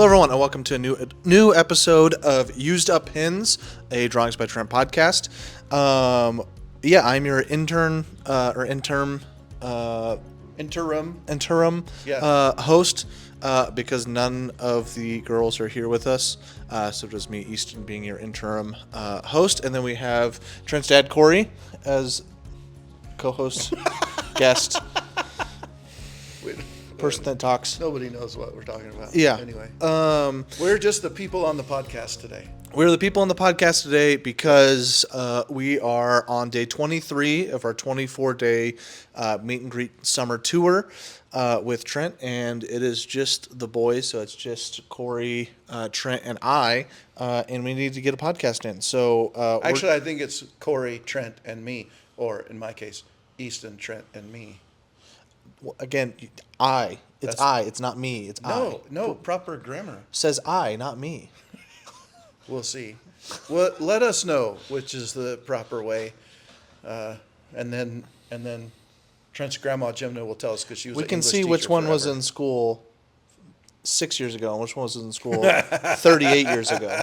Hello, everyone, and welcome to a new episode of Used Up Pins, a Drawings by Trent podcast. I'm your interim host because none of the girls are here with us. So just me, Easton, being your interim host, and then we have Trent's dad, Corey, as co-host, guest. Person that talks. Nobody knows what we're talking about. Yeah. Anyway, we're just the people on the podcast today. We're the people on the podcast today because we are on day 23 of our 24-day meet and greet summer tour with Trent, and it is just the boys. So it's just Corey, Trent, and I, and we need to get a podcast in. So actually, I think it's Corey, Trent, and me, or in my case, Easton, Trent, and me. Again, I. It's I. It's not me. It's I. No, proper grammar. Says I, not me. We'll see. Well, let us know which is the proper way, and then Trent's grandma Jimna will tell us because she was. We can see which one was in school 6 years ago and which one was in school 38 years ago.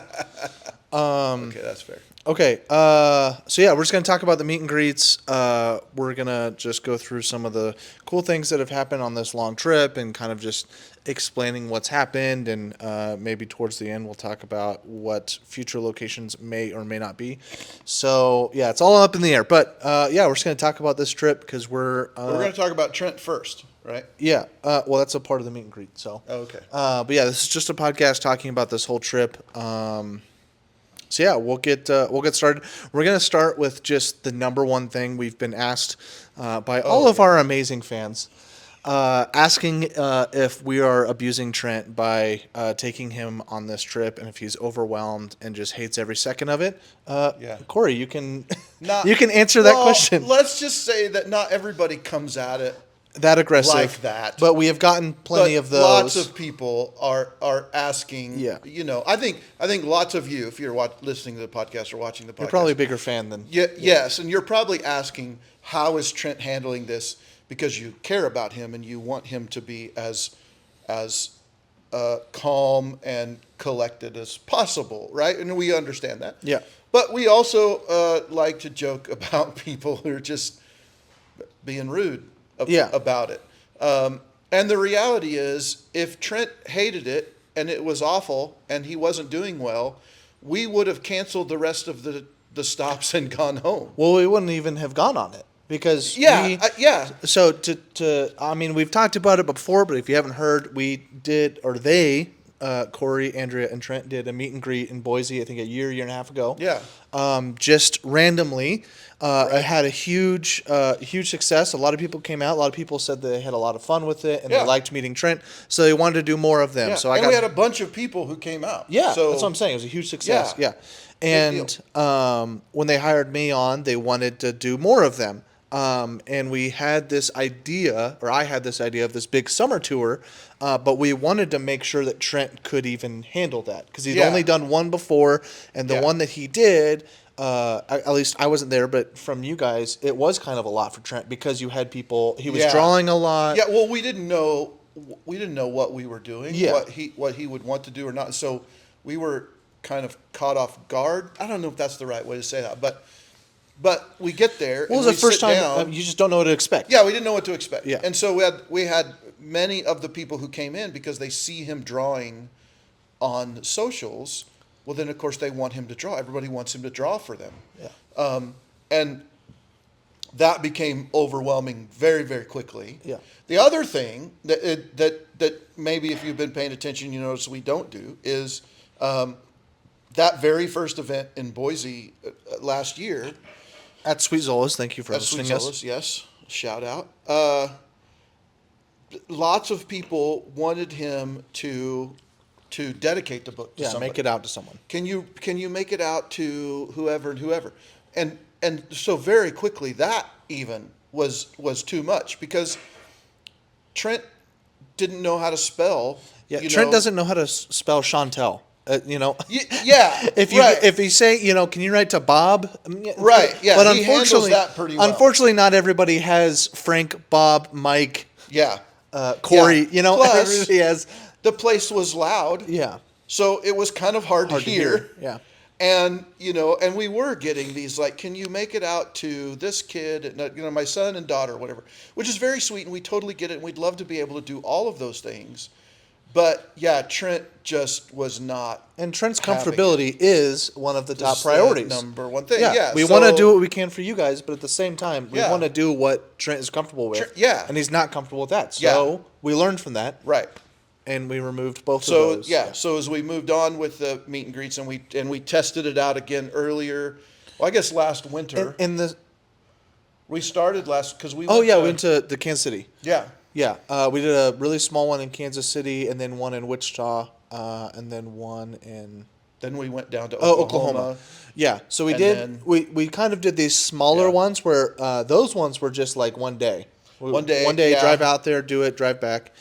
Okay, that's fair. Okay, so yeah, we're just going to talk about the meet and greets. We're going to just go through some of the cool things that have happened on this long trip and kind of just explaining what's happened, and maybe towards the end we'll talk about what future locations may or may not be. So yeah, it's all up in the air, but yeah, we're just going to talk about this trip because we're going to talk about Trent first, right? Yeah, well, that's a part of the meet and greet, so. Oh, okay. But yeah, this is just a podcast talking about this whole trip. So yeah, we'll get started. We're gonna start with just the number one thing we've been asked by all of our amazing fans, asking if we are abusing Trent by taking him on this trip, and if he's overwhelmed and just hates every second of it. Yeah. Corey, you can answer that question. Let's just say that not everybody comes at it that aggressive like that, but we have gotten plenty of those. Lots of people are asking. Yeah, I think lots of you, if you're listening to the podcast or watching the podcast, you're probably a bigger fan than. Yeah. Yes, and you're probably asking, how is Trent handling this, because you care about him and you want him to be as calm and collected as possible, right? And we understand that. Yeah, but we also like to joke about people who are just being rude. About it. And the reality is, if Trent hated it and it was awful and he wasn't doing well, we would have canceled the rest of the stops and gone home. Well, we wouldn't even have gone on it because So we've talked about it before, but if you haven't heard, Corey, Andrea, and Trent did a meet and greet in Boise, I think a year and a half ago. Yeah. Just randomly. It had a huge success. A lot of people came out. A lot of people said they had a lot of fun with it, and they liked meeting Trent, so they wanted to do more of them. Yeah. So we had a bunch of people who came out. Yeah, so, that's what I'm saying. It was a huge success. Yeah. And when they hired me on, they wanted to do more of them. And we had this idea, or I had this idea of this big summer tour, but we wanted to make sure that Trent could even handle that because he'd only done one before, and the one that he did, at least I wasn't there, but from you guys, it was kind of a lot for Trent because you had people. He was drawing a lot. Yeah, well, we didn't know what we were doing, what he would want to do or not. So we were kind of caught off guard. I don't know if that's the right way to say that, but we get there. Well, it was the first time you just don't know what to expect. Yeah, we didn't know what to expect. Yeah. And so we had many of the people who came in because they see him drawing on socials. Well, then, of course, they want him to draw. Everybody wants him to draw for them. Yeah. And that became overwhelming very, very quickly. Yeah. The other thing that maybe if you've been paying attention, you notice we don't do is that very first event in Boise last year. At Sweet Zola's, thank you for listening to us. Yes, shout out. Lots of people wanted him to dedicate the book to somebody. Make it out to someone. Can you make it out to whoever and whoever? And so very quickly that even was too much because Trent didn't know how to spell. Yeah, Trent doesn't know how to spell Chantel. Yeah. If you say, can you write to Bob? Right. Yeah. But he handles that pretty well. Unfortunately, not everybody has Frank, Bob, Mike. Yeah. Corey. Plus, everybody has the place was loud. Yeah. So it was kind of hard to hear. Yeah. And, and we were getting these, like, can you make it out to this kid, my son and daughter, whatever, which is very sweet, and we totally get it, and we'd love to be able to do all of those things. But, yeah, Trent just was not. And Trent's comfortability is one of the top priorities. Number one thing, yeah. We want to do what we can for you guys, but at the same time, we want to do what Trent is comfortable with. Yeah. And he's not comfortable with that. So we learned from that. Right. And we removed both of those. So as we moved on with the meet and greets, and we tested it out again earlier, well, I guess last winter. We started because we. We went to the Kansas City. Yeah. Yeah, we did a really small one in Kansas City, and then one in Wichita, and then one in. Then we went down to Oklahoma. Yeah, so we kind of did these smaller ones where those ones were just like one day. One day, drive out there, do it, drive back.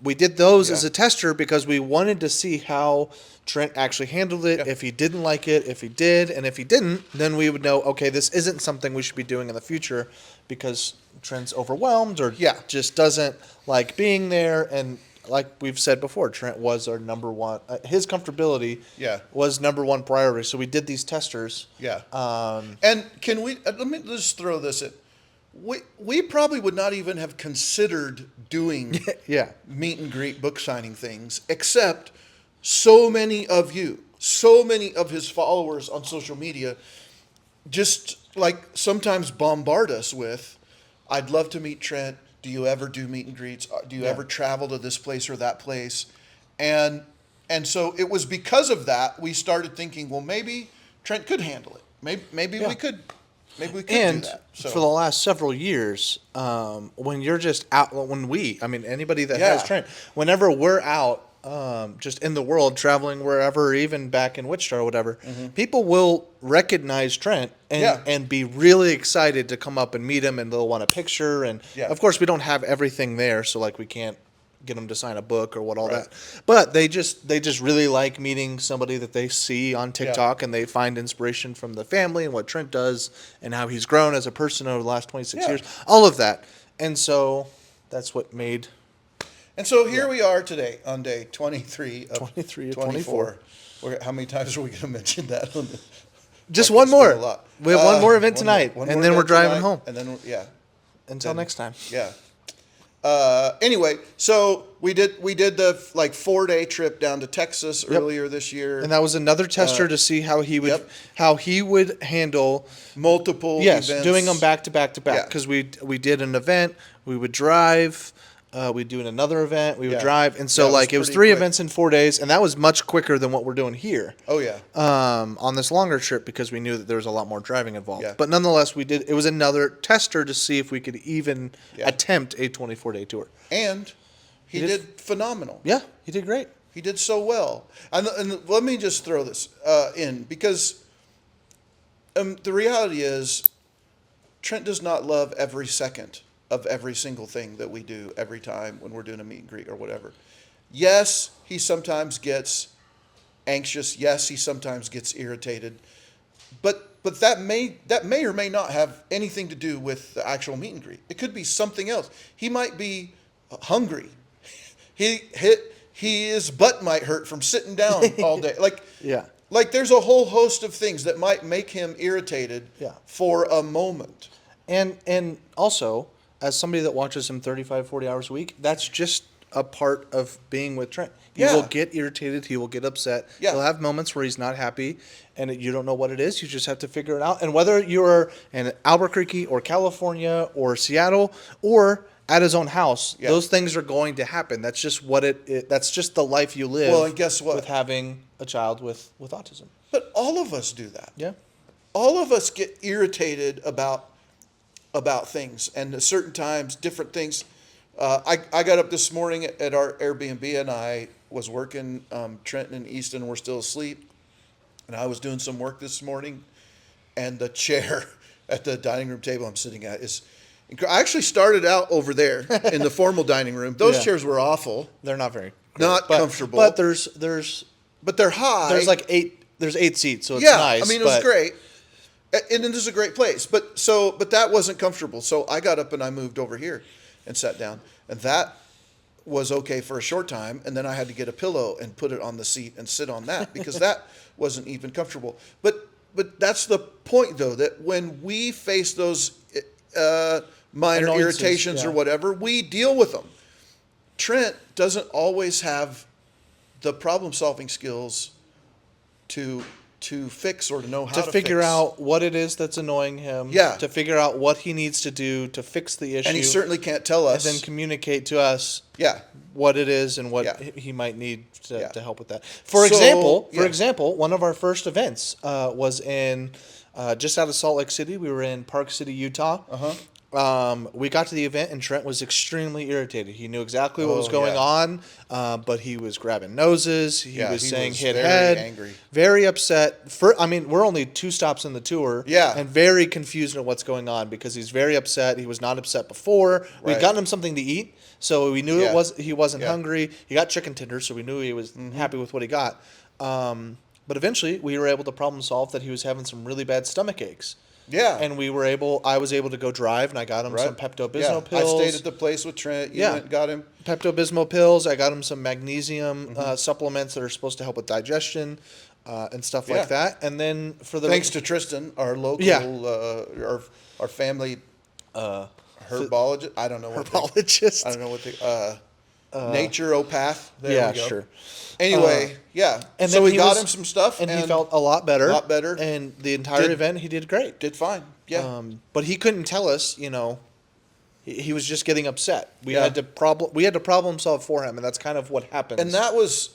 We did those as a tester because we wanted to see how Trent actually handled it, if he didn't like it, if he did, and if he didn't, then we would know, okay, this isn't something we should be doing in the future because Trent's overwhelmed or just doesn't like being there. And like we've said before, Trent was our number one. His comfortability was number one priority. So we did these testers. Yeah. And can we, let me just throw this in. We probably would not even have considered doing meet and greet book signing things, except so many of his followers on social media just like sometimes bombard us with, I'd love to meet Trent. Do you ever do meet and greets? Do you ever travel to this place or that place? And so it was because of that we started thinking, well, maybe Trent could handle it. Maybe we could. Maybe we could do that. So. For the last several years, when you're just out, anybody that has Trent, whenever we're out, just in the world, traveling wherever, even back in Wichita or whatever, people will recognize Trent and be really excited to come up and meet him, and they'll want a picture. And of course, we don't have everything there, so like we can't get them to sign a book or what all that. But they just really like meeting somebody that they see on TikTok and they find inspiration from the family and what Trent does and how he's grown as a person over the last 26 years. All of that. And so that's what made. And so here we are today on day 23 of 24. How many times are we going to mention that? Just one more. We have one more event tonight, and then we're driving home. And then Until next time. Yeah. Anyway, so we did the 4-day trip down to Texas earlier this year, and that was another tester to see how he would handle multiple events. Doing them back to back because we did an event, we would drive. We'd do another event. We would drive, and so it was 3 events in 4 days, and that was much quicker than what we're doing here. Oh yeah. On this longer trip because we knew that there was a lot more driving involved. Yeah. But nonetheless, we did. It was another tester to see if we could even attempt a 24-day tour. And he did phenomenal. Yeah, he did great. He did so well. And let me just throw this in because the reality is, Trent does not love every second of every single thing that we do every time when we're doing a meet and greet or whatever. Yes, he sometimes gets anxious. Yes, he sometimes gets irritated. But that may or may not have anything to do with the actual meet and greet. It could be something else. He might be hungry. His butt might hurt from sitting down all day. Like there's a whole host of things that might make him irritated for a moment. And also, as somebody that watches him 35, 40 hours a week, that's just a part of being with Trent. He will get irritated. He will get upset. Yeah. He'll have moments where he's not happy, and you don't know what it is. You just have to figure it out. And whether you're in Albuquerque or California or Seattle or at his own house, those things are going to happen. That's just that's just the life you live. Well, and guess what? With having a child with autism. But all of us do that. Yeah. All of us get irritated about things, and at certain times, different things. I got up this morning at our Airbnb, and I was working. Trent and Easton were still asleep, and I was doing some work this morning, and the chair at the dining room table I'm sitting at is. I actually started out over there in the formal dining room. Those chairs were awful. They're not very comfortable. But but they're high. There's like 8 seats, so it's nice. I mean it was great. And this is a great place. But that wasn't comfortable. So I got up and I moved over here and sat down. And that was okay for a short time, and then I had to get a pillow and put it on the seat and sit on that because that wasn't even comfortable. But that's the point, though, that when we face those minor Annoyances, irritations yeah. or whatever, we deal with them. Trent doesn't always have the problem-solving skills to fix or to know how to figure fix. out what it is that's annoying him. Yeah. To figure out what he needs to do to fix the issue. And he certainly can't tell us. And then communicate to us Yeah. what it is and what Yeah. he might need to, Yeah. to help with that. For So, example, one of our first events was in just out of Salt Lake City. We were in Park City, Utah. Uh-huh. We got to the event and Trent was extremely irritated. He knew exactly what was going yeah. on, but he was grabbing noses. He was saying hit very head. angry. Very upset. We're only 2 stops in the tour. Yeah. And very confused at what's going on because he's very upset. He was not upset before. We'd Right. gotten him something to eat, so we knew Yeah. he wasn't Yeah. hungry. He got chicken tenders, so we knew he was happy with what he got. But eventually, we were able to problem solve that he was having some really bad stomach aches. Yeah. And I was able to go drive, and I got him some Pepto-Bismol pills. I stayed at the place with Trent. You went and got him. Pepto-Bismol pills. I got him some magnesium supplements that are supposed to help with digestion and stuff like that. And then Thanks to Tristen, our local, our family herbologist. I don't know what herbologist. I don't know what the naturopath. There we go. Sure. Anyway, And so then we got him some stuff, and he felt a lot better. And the entire Did- event, he did great. did fine. Yeah. But he couldn't tell us, he was just getting upset. We Yeah. had to problem solve for him, and that's kind of what happens. And that was,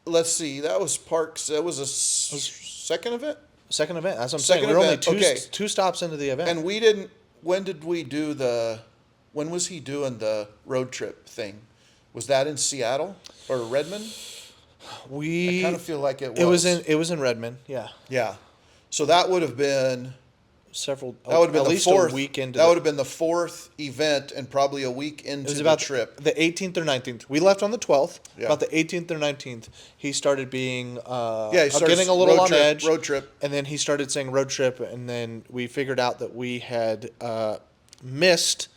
let's see, that was Parks. That was a second event. Second event. That's what I'm Second saying. We were only event, two stops into the event. And we didn't. When did we do the? When was he doing the road trip thing? Was that in Seattle or Redmond? I kind of feel like it was. It was in Redmond. Yeah. Yeah. So that would have been That would have been at at least least a a week into. That would have been the 4th event and probably a week into It was the about trip. the 18th or 19th. We left on the 12th. Yeah. About the 18th or 19th, he started being He started getting a little road on trip, edge. Road trip. And then he started saying road trip, and then we figured out that we had missed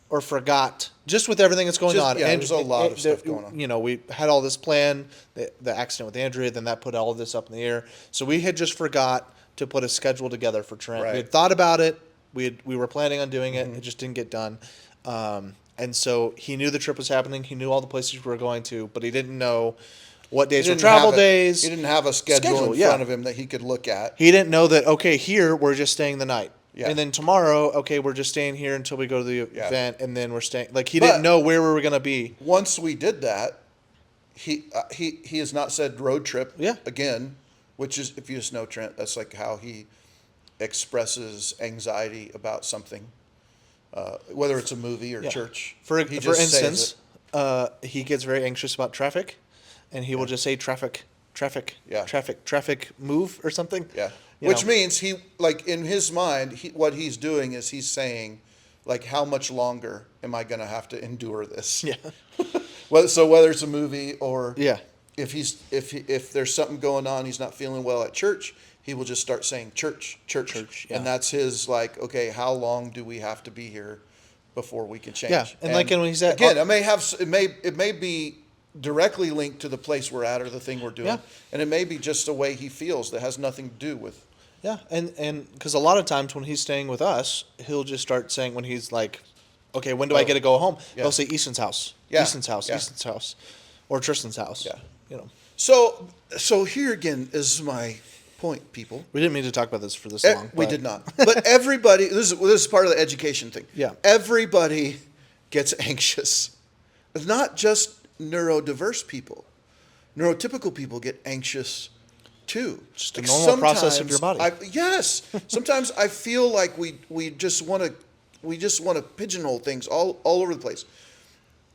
or forgot, just with everything that's going on. Yeah, and there's a lot of stuff going on. We had all this plan, the accident with Andrea, then that put all of this up in the air. So we had just forgot to put a schedule together for Trent. Right. We had thought about it. We were planning on doing it. It just didn't get done. And so he knew the trip was happening. He knew all the places we were going to, but he didn't know what days were travel days. He didn't have a schedule in front of him that he could look at. He didn't know that, okay, here we're just staying the night. Yeah. And then tomorrow, okay, we're just staying here until we go to the event, and then we're staying. Like, he didn't know where we were going to be. Once we did that, he has not said road trip again, which is, if you just know Trent, that's like how he expresses anxiety about something, whether it's a movie or church. For instance, he gets very anxious about traffic, and he will just say traffic, move or something. Yeah. Which means he, like, in his mind, what he's doing is he's saying, like, how much longer am I going to have to endure this? Yeah. Whether it's a movie or if there's something going on, he's not feeling well at church, he will just start saying church. Yeah. And that's his, like, okay, how long do we have to be here before we can change? Yeah. And like when he said, again, it may be directly linked to the place we're at or the thing we're doing, and it may be just a way he feels that has nothing to do with. Yeah, and because a lot of times when he's staying with us, he'll just start saying, when he's like, okay, when do I get to go home? He'll say Easton's house, Easton's house, or Tristan's house. Yeah. So here again is my point, people. We didn't mean to talk about this for this long. We did not. But everybody, this is part of the education thing. Yeah. Everybody gets anxious. Not just neurodiverse people. Neurotypical people get anxious too. Just a normal process of your body. Yes. Sometimes I feel like we just want to pigeonhole things all over the place.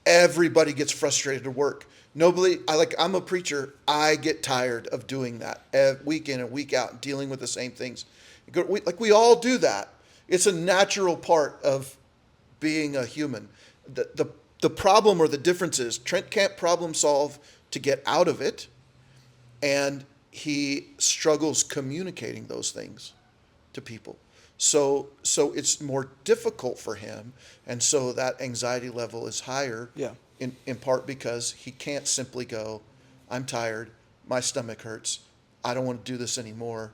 Everybody gets frustrated at work. I'm a preacher. I get tired of doing that week in and week out, dealing with the same things. We all do that. It's a natural part of being a human. The problem or the difference is Trent can't problem solve to get out of it, and he struggles communicating those things to people. So it's more difficult for him, and so that anxiety level is higher in part because he can't simply go, I'm tired, my stomach hurts, I don't want to do this anymore.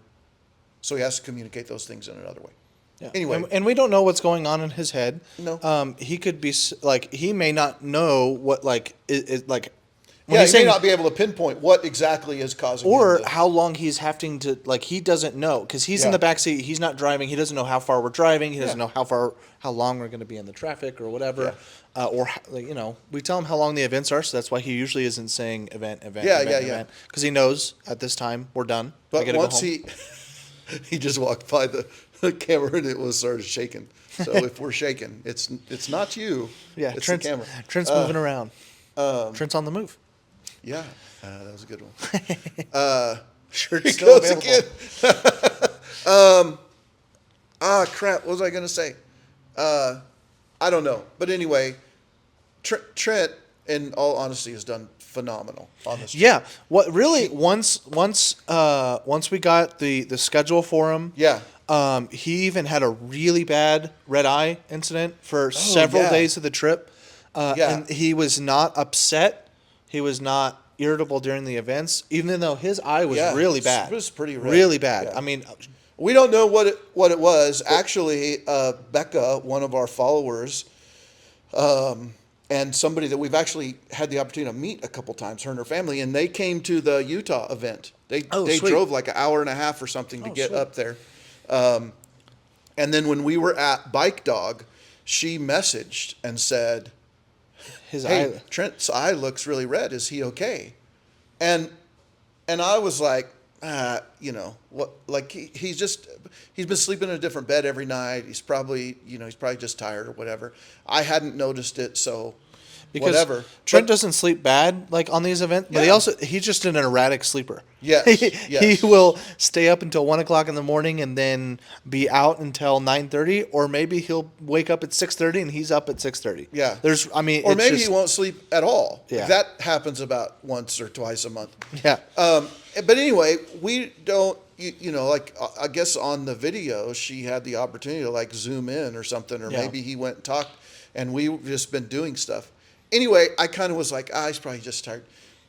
So he has to communicate those things in another way. Yeah. Anyway. And we don't know what's going on in his head. No. He could be like, he may not know what like is like. Yeah, he may not be able to pinpoint what exactly is causing or him to, how long he's having to, like, he doesn't know because he's in the back seat. He's not driving. He doesn't know how far we're driving. He doesn't know how long we're going to be in the traffic or whatever. Or we tell him how long the events are, so that's why he usually isn't saying event. Because he knows at this time we're done. But once he just walked by the camera and it was sort of shaking. So if we're shaking, it's not you. Yeah, it's the camera. Trent's moving around. Trent's on the move. Yeah, that was a good one. Shirt's still available. Again. Crap. What was I going to say? I don't know. But anyway, Trent, in all honesty, has done phenomenal on this trip. Yeah. What really once we got the schedule for him. Yeah. He even had a really bad red eye incident for several days of the trip. And he was not upset. He was not irritable during the events, even though his eye was really bad. It was pretty red. Really bad. Yeah. I mean, we don't know what it was. Actually, Becca, one of our followers, and somebody that we've actually had the opportunity to meet a couple times, her and her family, and they came to the Utah event. They drove like an hour and a half or something to get up there. And then when we were at Bike Dog, she messaged and said, "Hey, Trent's eye looks really red. Is he okay?" And I was like, what? Like he's been sleeping in a different bed every night. He's probably just tired or whatever. I hadn't noticed it, so because whatever. Trent doesn't sleep bad like on these events, but he's just an erratic sleeper. Yes, he will stay up until 1:00 in the morning and then be out until 9:30, or maybe he'll wake up at 6:30 and he's up at 6:30. Yeah, or maybe he won't sleep at all. Yeah, that happens about once or twice a month. Yeah. But anyway, we don't. Like I guess on the video she had the opportunity to like zoom in or something, or maybe he went and talked, and we've just been doing stuff. Anyway, I kind of was like, he's probably just tired.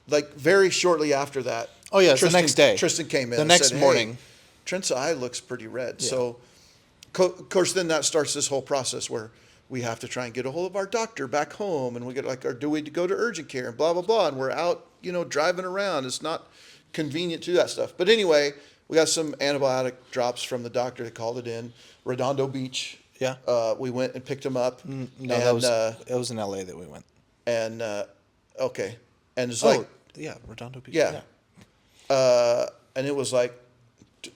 Like very shortly after that. Oh yeah, it's the next day. Tristen came in. The next morning. Hey, Trent's eye looks pretty red. Yeah. So, of course, then that starts this whole process where we have to try and get a hold of our doctor back home, and we get like, or do we go to urgent care and blah blah blah, and we're out, driving around. It's not convenient to do that stuff. But anyway, we got some antibiotic drops from the doctor that called it in. Redondo Beach. Yeah. We went and picked them up. No, it was in LA that we went. And okay, and it's Redondo Beach. Yeah. And it was like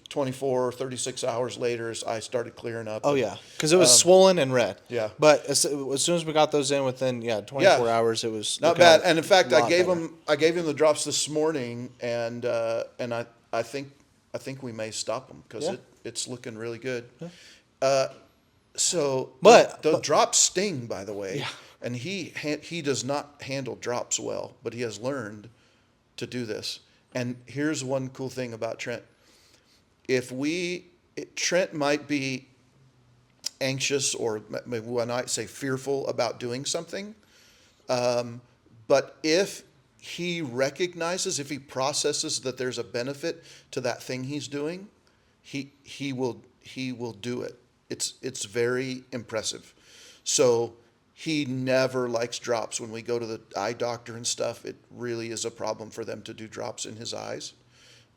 24 or 36 hours later, I started clearing up. Oh, yeah, because it was swollen and red. Yeah. But as soon as we got those in within 24 hours, it was not bad. And in fact, I gave him the drops this morning, and I think we may stop them because it's looking really good. Yeah. But the drops sting, by the way. Yeah. And he does not handle drops well, but he has learned to do this. And here's one cool thing about Trent. Trent might be anxious, or maybe when I say fearful about doing something, but if he recognizes, if he processes that there's a benefit to that thing he's doing, he will do it. It's very impressive. So he never likes drops. When we go to the eye doctor and stuff, it really is a problem for them to do drops in his eyes.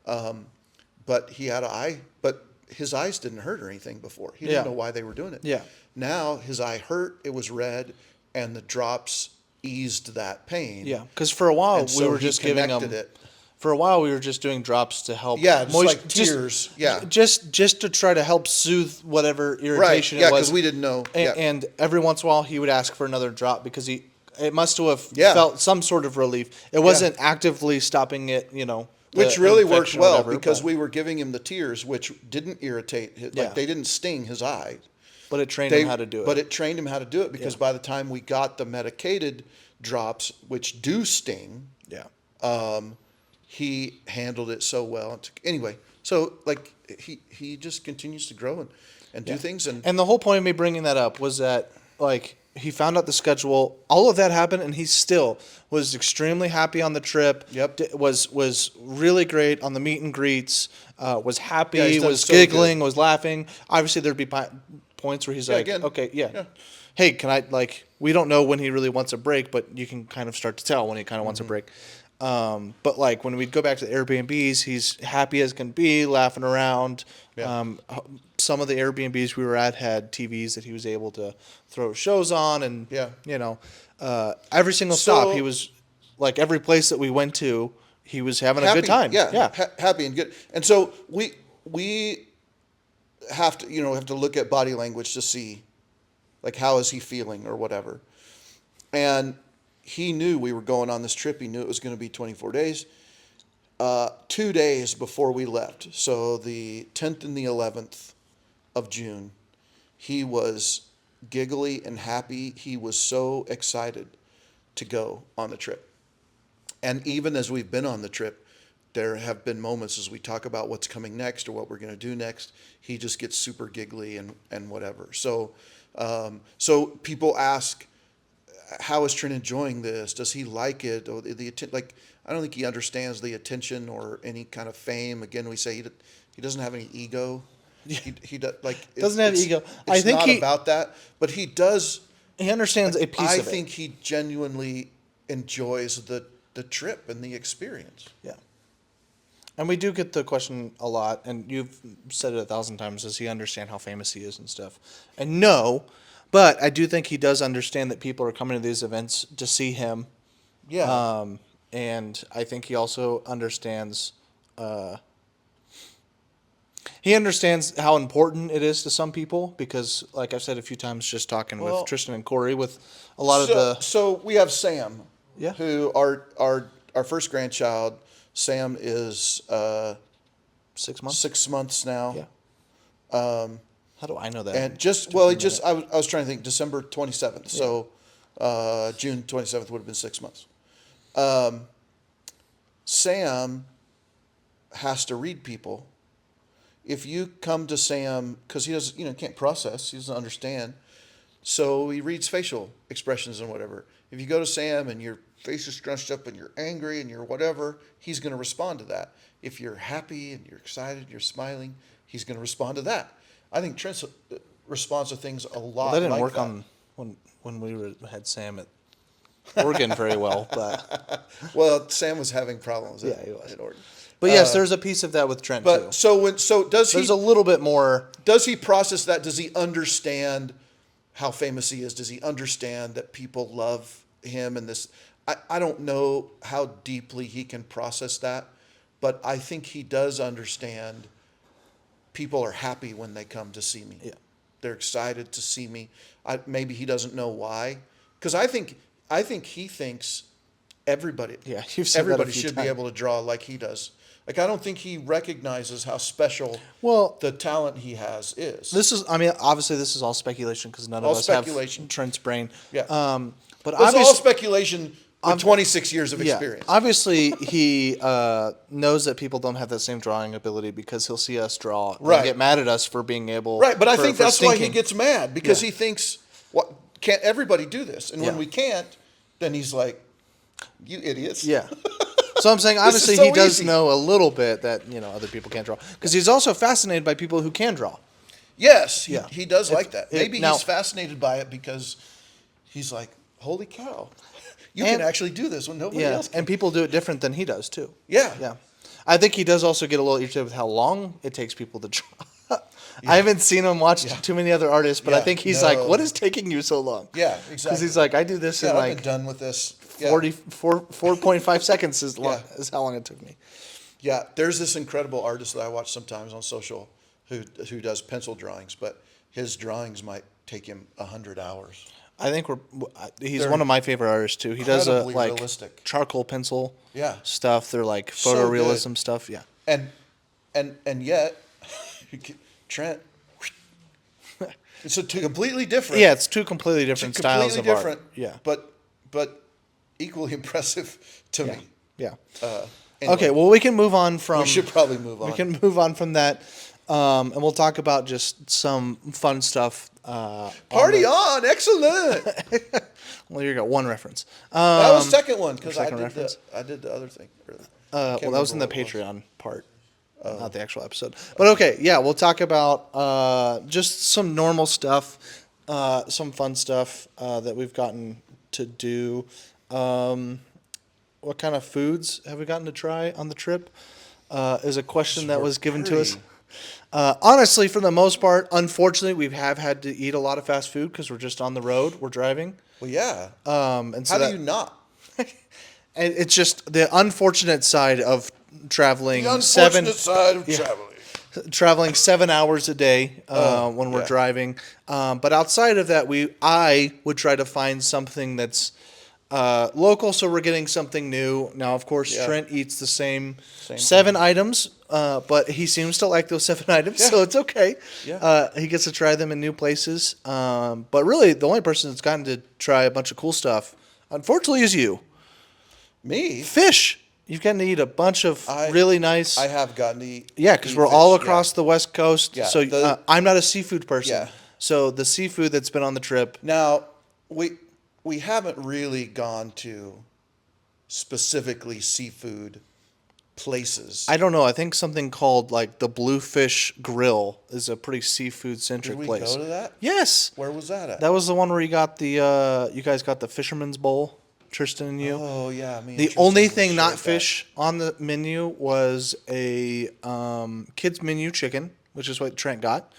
But his eyes didn't hurt or anything before. He didn't know why they were doing it. Yeah. Now his eye hurt, it was red, and the drops eased that pain. Yeah, because for a while we were just giving him. For a while we were just doing drops to help. Yeah, just like tears. Just to try to help soothe whatever irritation it was. Yeah, because we didn't know. And every once in a while he would ask for another drop because it must have felt some sort of relief. It wasn't actively stopping it, Which really worked well because we were giving him the tears, which didn't irritate. They didn't sting his eye. But it trained him how to do it. But it trained him how to do it because by the time we got the medicated drops, which do sting, he handled it so well. Anyway, so like he just continues to grow and do things. And the whole point of me bringing that up was that like he found out the schedule. All of that happened, and he still was extremely happy on the trip. Yep. Was really great on the meet and greets. Was happy, Yeah, he's done was so giggling, good. was laughing. Obviously, there'd be points where he's like, again. okay, yeah. Yeah. Hey, can I, like, we don't know when he really wants a break, but you can kind of start to tell when he kind of wants a break. But like when we'd go back to the Airbnbs, he's happy as can be, laughing around. Yeah. Some of the Airbnbs we were at had TVs that he was able to throw shows on, and Yeah. every single stop So- he was like every place that we went to, he was having a Happy, good time. Yeah. Happy and good. And so we have to look at body language to see, like, how is he feeling or whatever. And he knew we were going on this trip. He knew it was going to be 24 days. 2 days before we left, so the 10th and the 11th of June, he was giggly and happy. He was so excited to go on the trip. And even as we've been on the trip, there have been moments as we talk about what's coming next or what we're going to do next, he just gets super giggly and whatever. So people ask, how is Trent enjoying this? Does he like it? Or like, I don't think he understands the attention or any kind of fame. Again, we say he doesn't have any ego. He Doesn't have ego. I think not about that, but he does. He understands a piece of it. I think he genuinely enjoys the trip and the experience. Yeah. And we do get the question a lot, and you've said it 1,000 times, does he understand how famous he is and stuff? And no, but I do think he does understand that people are coming to these events to see him. Yeah. And I think he also understands he understands how important it is to some people because, like I've said a few times, just talking with Tristen and Corey, with a lot of the... So we have Sam, Yeah. who our first grandchild. Sam is 6 months? 6 months now. Yeah. How do I know that? And I was trying to think, December 27th. Yeah. So June 27th would have been 6 months. Sam has to read people. If you come to Sam, because he doesn't, can't process, he doesn't understand, so he reads facial expressions and whatever. If you go to Sam and your face is scrunched up and you're angry and you're whatever, he's going to respond to that. If you're happy and you're excited and you're smiling, he's going to respond to that. I think Trent responds to things a lot. That didn't like work that. on when we had Sam at Oregon very well, but well, Sam was having problems. Yeah, he was. At Oregon. But yes, there's a piece of that with Trent too. But There's a little bit more. Does he process that? Does he understand how famous he is? Does he understand that people love him and this? I don't know how deeply he can process that, but I think he does understand people are happy when they come to see me. Yeah. They're excited to see me. Maybe he doesn't know why, because I think he thinks everybody everybody should be able to draw like he does. Like, I don't think he recognizes how special the talent he has is. Obviously this is all specation because none of us have Trent's brain. Yeah. But it's all speculation with 26 years of experience. Obviously he knows that people don't have that same drawing ability because he'll see us draw and get mad at us for being able. Right, but I think that's why he gets mad, because he thinks, "What? Can't everybody do this?" And when we can't, then he's like, "You idiots!" Yeah. So I'm saying, obviously, he does know a little bit that other people can't draw, because he's also fascinated by people who can draw. Yes, he does like that. Maybe he's fascinated by it because he's like, "Holy cow, you can actually do this when nobody else can." And people do it different than he does too. Yeah, yeah. I think he does also get a little irritated with how long it takes people to draw. I haven't seen him watch too many other artists, but I think he's like, "What is taking you so long?" Yeah, exactly. Because he's like, "I do this in like I've been done with this." 4.5 seconds is how long it took me. Yeah, there's this incredible artist that I watch sometimes on social who does pencil drawings, but his drawings might take him 100 hours. I think he's one of my favorite artists too. He does realistic charcoal pencil stuff. They're like so photorealism good. Stuff. Yeah. And yet Trent, it's completely different. Yeah, it's two completely different styles of art. Yeah. But equally impressive to me. Yeah. Anyway, okay, well, we can move on from... We should probably move on. We can move on from that. And we'll talk about just some fun stuff. Party on! Excellent. Well, you got one reference. That was the second one because I did the other thing. Well, that was in the Patreon part, not the actual episode. But okay, yeah, we'll talk about just some normal stuff, some fun stuff that we've gotten to do. What kind of foods have we gotten to try on the trip? Is a question that was given to us. Honestly, for the most part, unfortunately, we have had to eat a lot of fast food because we're just on the road. We're driving. Well, yeah. And so how do you not? And it's just the unfortunate side of traveling. The unfortunate side of traveling. Traveling 7 hours a day when we're driving. But outside of that, I would try to find something that's local, so we're getting something new. Now, of course, Trent eats the same 7 items, but he seems to like those 7 items, so it's okay. Yeah. He gets to try them in new places. But really, the only person that's gotten to try a bunch of cool stuff, unfortunately, is you. Me? Fish. You've gotten to eat a bunch of really nice... I have gotten to eat... Yeah, because we're all across the West Coast. Yeah. So I'm not a seafood person. Yeah. So the seafood that's been on the trip... Now, we haven't really gone to specifically seafood places. I don't know. I think something called like the Bluefish Grill is a pretty seafood-centric place. Did we go to that? Yes. Where was that at? That was the one where you got the... you guys got the Fisherman's Bowl. Tristen and you. Oh yeah, the only thing not fish on the menu was a kids menu chicken, which is what Trent got,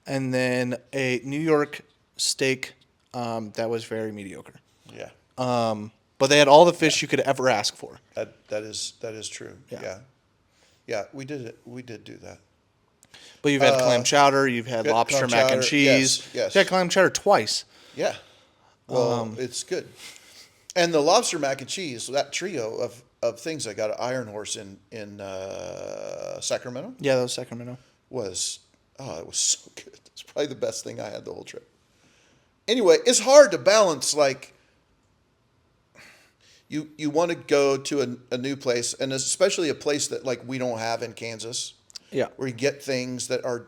and then a New York steak that was very mediocre. Yeah. But they had all the fish you could ever ask for. That is true. Yeah. We did it. We did do that. But you've had clam chowder. You've had lobster mac and cheese. Yes. You had clam chowder twice. Yeah. Well, it's good. And the lobster mac and cheese, that trio of things I got at Iron Horse in Sacramento. Yeah, that was Sacramento. It was so good. It's probably the best thing I had the whole trip. Anyway, it's hard to balance, like, you want to go to a new place, and especially a place that, like, we don't have in Kansas. Yeah. Where you get things that are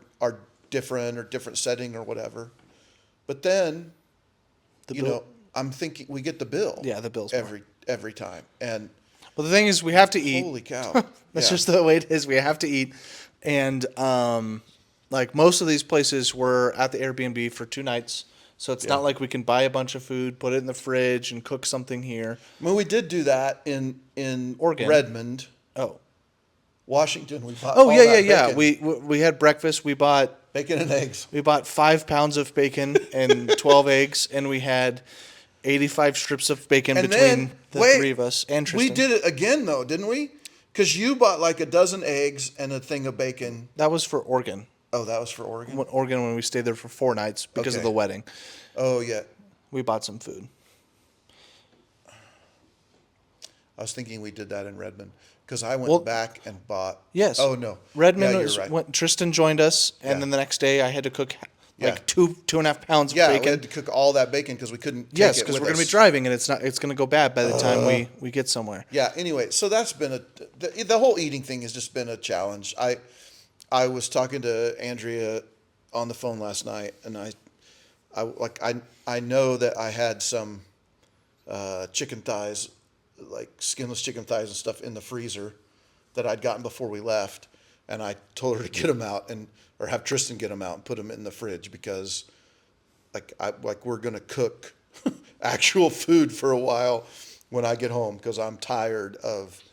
different or different setting or whatever. But then, I'm thinking we get the bill. Yeah, the bill's every time. And well, the thing is, we have to eat. Holy cow! That's just the way it is. We have to eat, and like most of these places, we're at the Airbnb for 2 nights, so it's not like we can buy a bunch of food, put it in the fridge, and cook something here. Well, we did do that in Oregon. Redmond. Oh, Washington. We bought. Oh yeah. We had breakfast. We bought bacon and eggs. We bought 5 pounds of bacon and 12 eggs, and we had 85 strips of bacon between the 3 of us and Tristen. We did it again, though, didn't we? Because you bought like a dozen eggs and a thing of bacon. That was for Oregon. Oh, that was for Oregon? Oregon, when we stayed there for 4 nights because of the wedding. Oh, yeah. We bought some food. I was thinking we did that in Redmond because I went back and bought. Yes. Oh, no. Redmond Tristen joined us, and then the next day I had to cook... Like 2.5 pounds of bacon. Yeah, we had to cook all that bacon because we couldn't take it with us. Yes, because we're going to be driving, and it's going to go bad by the time we get somewhere. Yeah, anyway, so that's been the whole eating thing has just been a challenge. I was talking to Andrea on the phone last night, and I know that I had some chicken thighs, like skinless chicken thighs and stuff in the freezer that I'd gotten before we left, and I told her to get them out or have Tristen get them out and put them in the fridge because, we're gonna cook actual food for a while when I get home because I'm tired of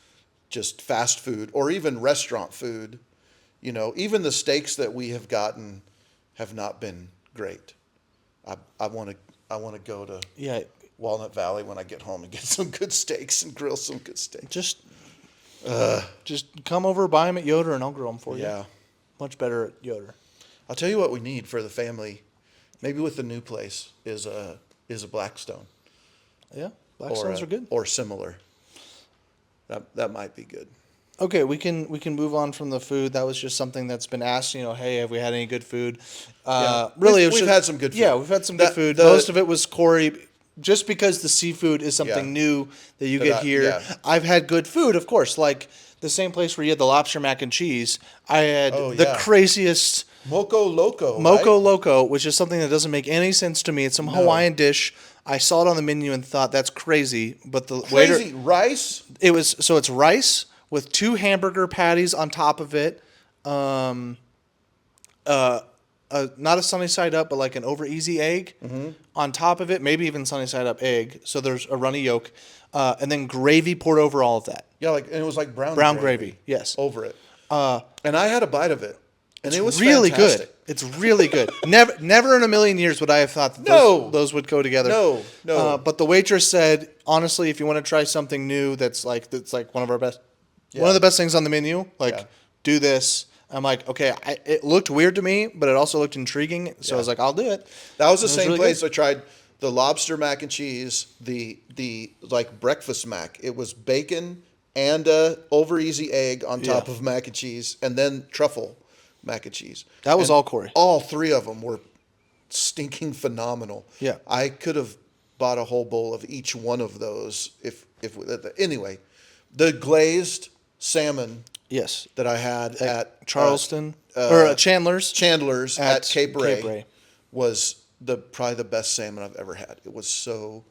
just fast food or even restaurant food. Even the steaks that we have gotten have not been great. I want to go to Walnut Valley when I get home and get some good steaks and grill some good steaks. Just come over, buy them at Yoder, and I'll grill them for you. Yeah. Much better at Yoder. I'll tell you what we need for the family, maybe with the new place, is a Blackstone. Yeah, Blackstones are good. Or similar. That might be good. Okay, we can move on from the food. That was just something that's been asked. Hey, have we had any good food? Really, we've had some good food. Yeah, we've had some good food. Most of it was Corey. Just because the seafood is something new that you get here. Yeah. I've had good food, of course, like the same place where you had the lobster mac and cheese, I had yeah. craziest Moco Loco, Moco right? Loco, which is something that doesn't make any sense to me. It's some Hawaiian dish. I saw it on the menu and thought that's crazy, but the Crazy waiter, rice? it's rice with 2 hamburger patties on top of it. Not a sunny side up, but like an over easy egg on top of it, maybe even sunny side up egg. So there's a runny yolk, and then gravy poured over all of that. Yeah, and it was like Brown gravy, yes. over it. And I had a bite of it, and it was really fantastic. good. It's really good. Never in a million years would I have thought that those would go together. No. But the waitress said, honestly, if you want to try something new, that's like one of our best, one of the best things on the menu. Do this. I'm like, okay. It looked weird to me, but it also looked intriguing. So I was like, I'll do it. That was the same really place good. I tried the lobster mac and cheese, the like breakfast mac. It was bacon and a over easy egg on top of mac and cheese, and then truffle mac and cheese. That was all Corey. All 3 of them were stinking phenomenal. Yeah. I could have bought a whole bowl of each one of those if anyway. The glazed salmon Yes. that I had at Charleston or Chandler's at Cape Ray, Cape Ray was probably the best salmon I've ever had. It was so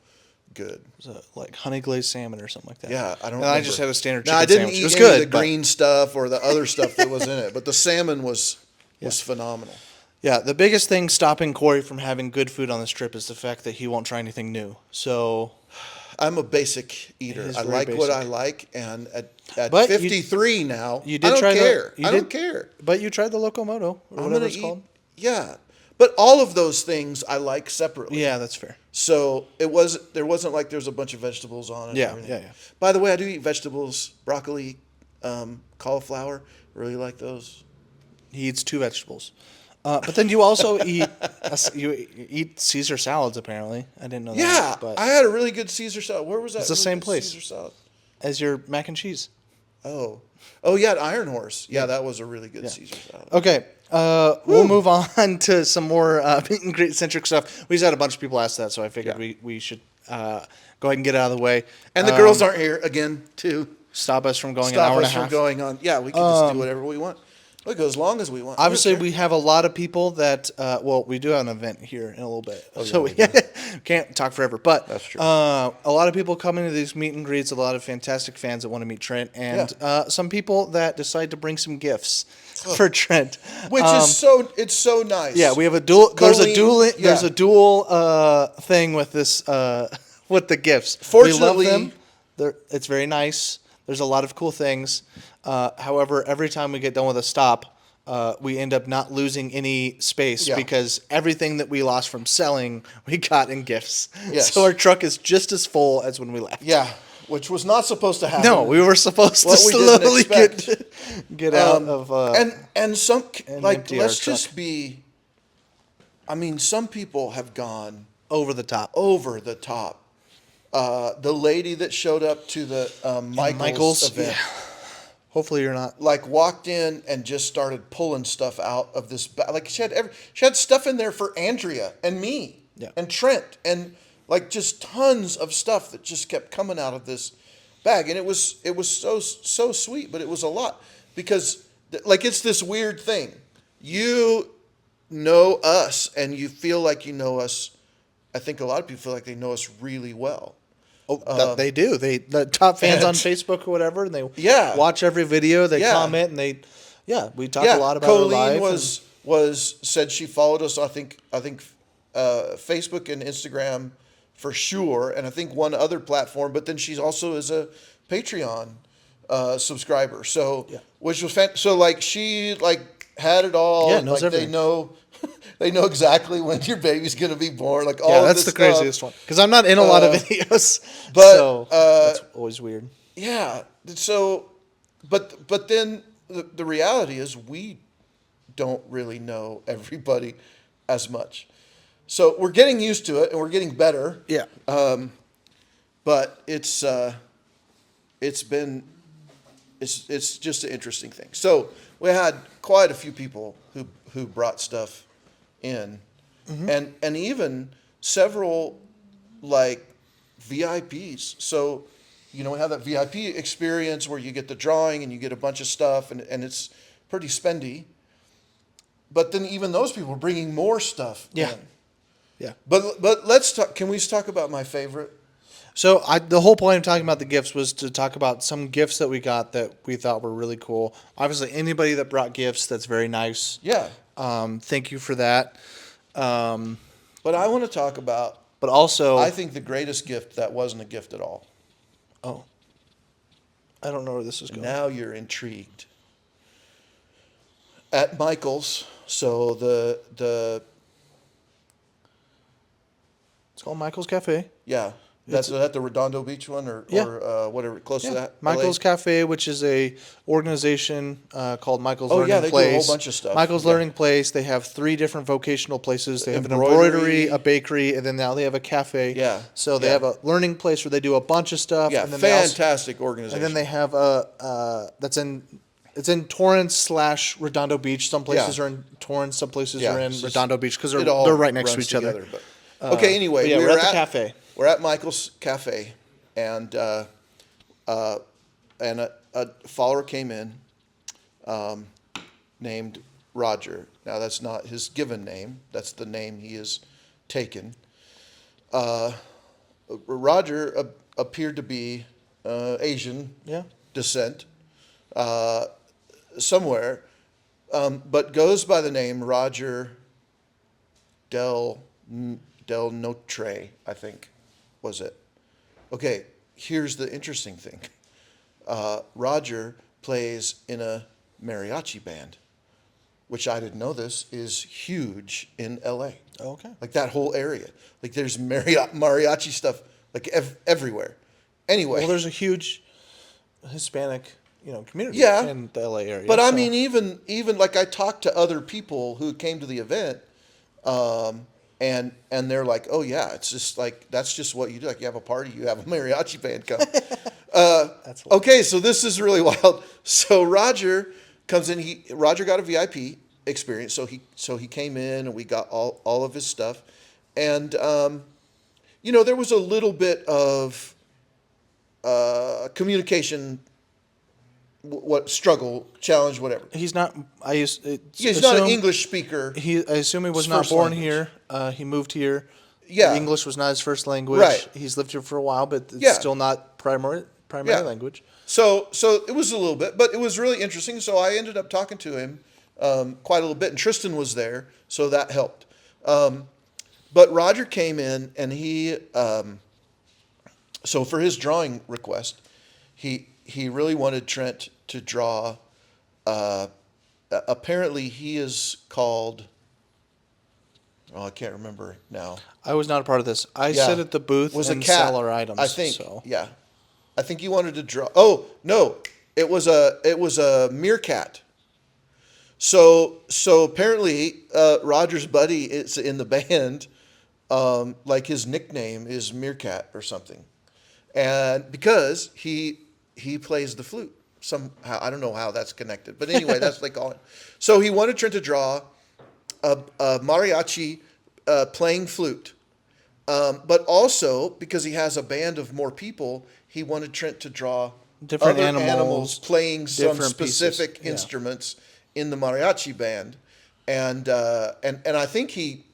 good. It was like honey glazed salmon or something like that. Yeah, I don't. And I just had a standard chicken I didn't sandwich. eat It was any good. of the green stuff or the other stuff that was in it, but the salmon was phenomenal. Yeah, the biggest thing stopping Corey from having good food on this trip is the fact that he won't try anything new. So I'm a basic eater. I like what I like, and at But 53 now, you did I don't try care. I don't care. But you tried the Locomoto or whatever it's called. Yeah, but all of those things I like separately. Yeah, that's fair. So there wasn't like there was a bunch of vegetables on it. Yeah, and yeah. By the way, I do eat vegetables, broccoli, cauliflower. Really like those. He eats 2 vegetables. But then you also eat Caesar salads. Apparently, I didn't know that. Yeah, But I had a really good Caesar salad. Where was that? It's the same place. Caesar salad. as your mac and cheese. Oh yeah, at Iron Horse. Yeah, that was a really good Caesar salad. Okay, we'll move on to some more meat and greet centric stuff. We just had a bunch of people ask that, so I figured we should go ahead and get it out of the way. And the girls aren't here again to stop us from going an hour and a half. going on. Yeah, we can just do whatever we want. We go as long as we want. Obviously, we have a lot of people that, we do have an event here in a little bit. So we can't talk forever. But that's true. A lot of people coming to these meet and greets, a lot of fantastic fans that want to meet Trent, and some people that decide to bring some gifts for Trent. Which is it's so nice. Yeah, we have a dual, there's a dual thing with this, with the gifts. Fortunately, we love them. It's very nice. There's a lot of cool things. However, every time we get done with a stop, we end up not losing any space because everything that we lost from selling, we got in gifts. Yes. So our truck is just as full as when we left. Yeah, which was not supposed to happen. No, we were supposed to slowly get out of and some like empty let's our just be. I mean, some people have gone over the top. The lady that showed up to the Michael's event, hopefully you're not, like walked in and just started pulling stuff out of this bag. Like she had stuff in there for Andrea and me and Trent, and like just tons of stuff that just kept coming out of this bag, and it was so sweet, but it was a lot because like it's this weird thing. You know us and you feel like you know us. I think a lot of people feel like they know us really well. Oh, they do. The top fans on Facebook or whatever, and they watch every video. They comment, and we talk a lot about Colleen our life. said she followed us. I think Facebook and Instagram for sure, and I think one other platform. But then she also is a Patreon subscriber. So which was so like she like had it all. Yeah, knows like everything. They know exactly when your baby's going to be born. Like all of that's this the craziest one because I'm not in a lot of videos, but that's always weird. Yeah. So, but then the reality is we don't really know everybody as much. So we're getting used to it and we're getting better. Yeah. But it's just an interesting thing. So we had quite a few people who brought stuff in, and even several like VIPs. So we have that VIP experience where you get the drawing and you get a bunch of stuff, and it's pretty spendy. But then even those people are bringing more stuff in. Yeah. But let's talk. Can we talk about my favorite? So the whole point of talking about the gifts was to talk about some gifts that we got that we thought were really cool. Obviously, anybody that brought gifts, that's very nice. Yeah. Thank you for that. But I want to talk about. But also, I think the greatest gift that wasn't a gift at all. Oh. I don't know where this is going. Now you're intrigued. At Michael's, so the it's called Michael's Cafe. Yeah. That's at the Redondo Beach one or whatever, close to that? Michael's LA? Cafe, which is a organization called Michael's Learning Place. Place. Oh, yeah, they do a whole bunch of stuff. Michael's Learning Place. They have 3 different vocational places. They have an embroidery, a bakery, and then now they have a cafe. Yeah. So they have a learning place where they do a bunch of stuff. Yeah, and then fantastic organization. And then they have it's in Torrance / Redondo Beach. Some places are in Torrance, some places are in Redondo Beach because they're right next to each other. But, okay, anyway. We're at the cafe. We're at Michael's Cafe, and a follower came in named Roger. Now, that's not his given name. That's the name he has taken. Roger appeared to be Asian descent somewhere, but goes by the name Roger Del Notre, I think. Was it? Okay, here's the interesting thing. Roger plays in a mariachi band, which I didn't know this, is huge in LA. Oh, okay. Like that whole area. Like there's mariachi stuff like everywhere. Anyway. Well, there's a huge Hispanic, community in the LA area. But I mean, even like I talked to other people who came to the event, and they're like, oh yeah, it's just like, that's just what you do. Like you have a party, you have a mariachi band come. Okay, so this is really wild. So Roger comes in. Roger got a VIP experience. So he came in and we got all of his stuff. And, there was a little bit of communication, struggle, challenge, whatever. He's not. He's not an English speaker. I assume he was not born here. He moved here. Yeah. English was not his first language. Right. He's lived here for a while, but it's still not primary language. So it was a little bit, but it was really interesting. So I ended up talking to him quite a little bit, and Tristen was there, so that helped. But Roger came in, and he so for his drawing request, he really wanted Trent to draw. Apparently, he is called. Oh, I can't remember now. I was not a part of this. I sit at the booth and sell our items. I think. So. Yeah, I think he wanted to draw. Oh no, it was a meerkat. So apparently, Roger's buddy is in the band. Like his nickname is Meerkat or something, and because he plays the flute somehow, I don't know how that's connected, but anyway, that's what they call it. So he wanted Trent to draw a mariachi playing flute, but also because he has a band of more people, he wanted Trent to draw different other animals playing some specific instruments in the mariachi band, and I think he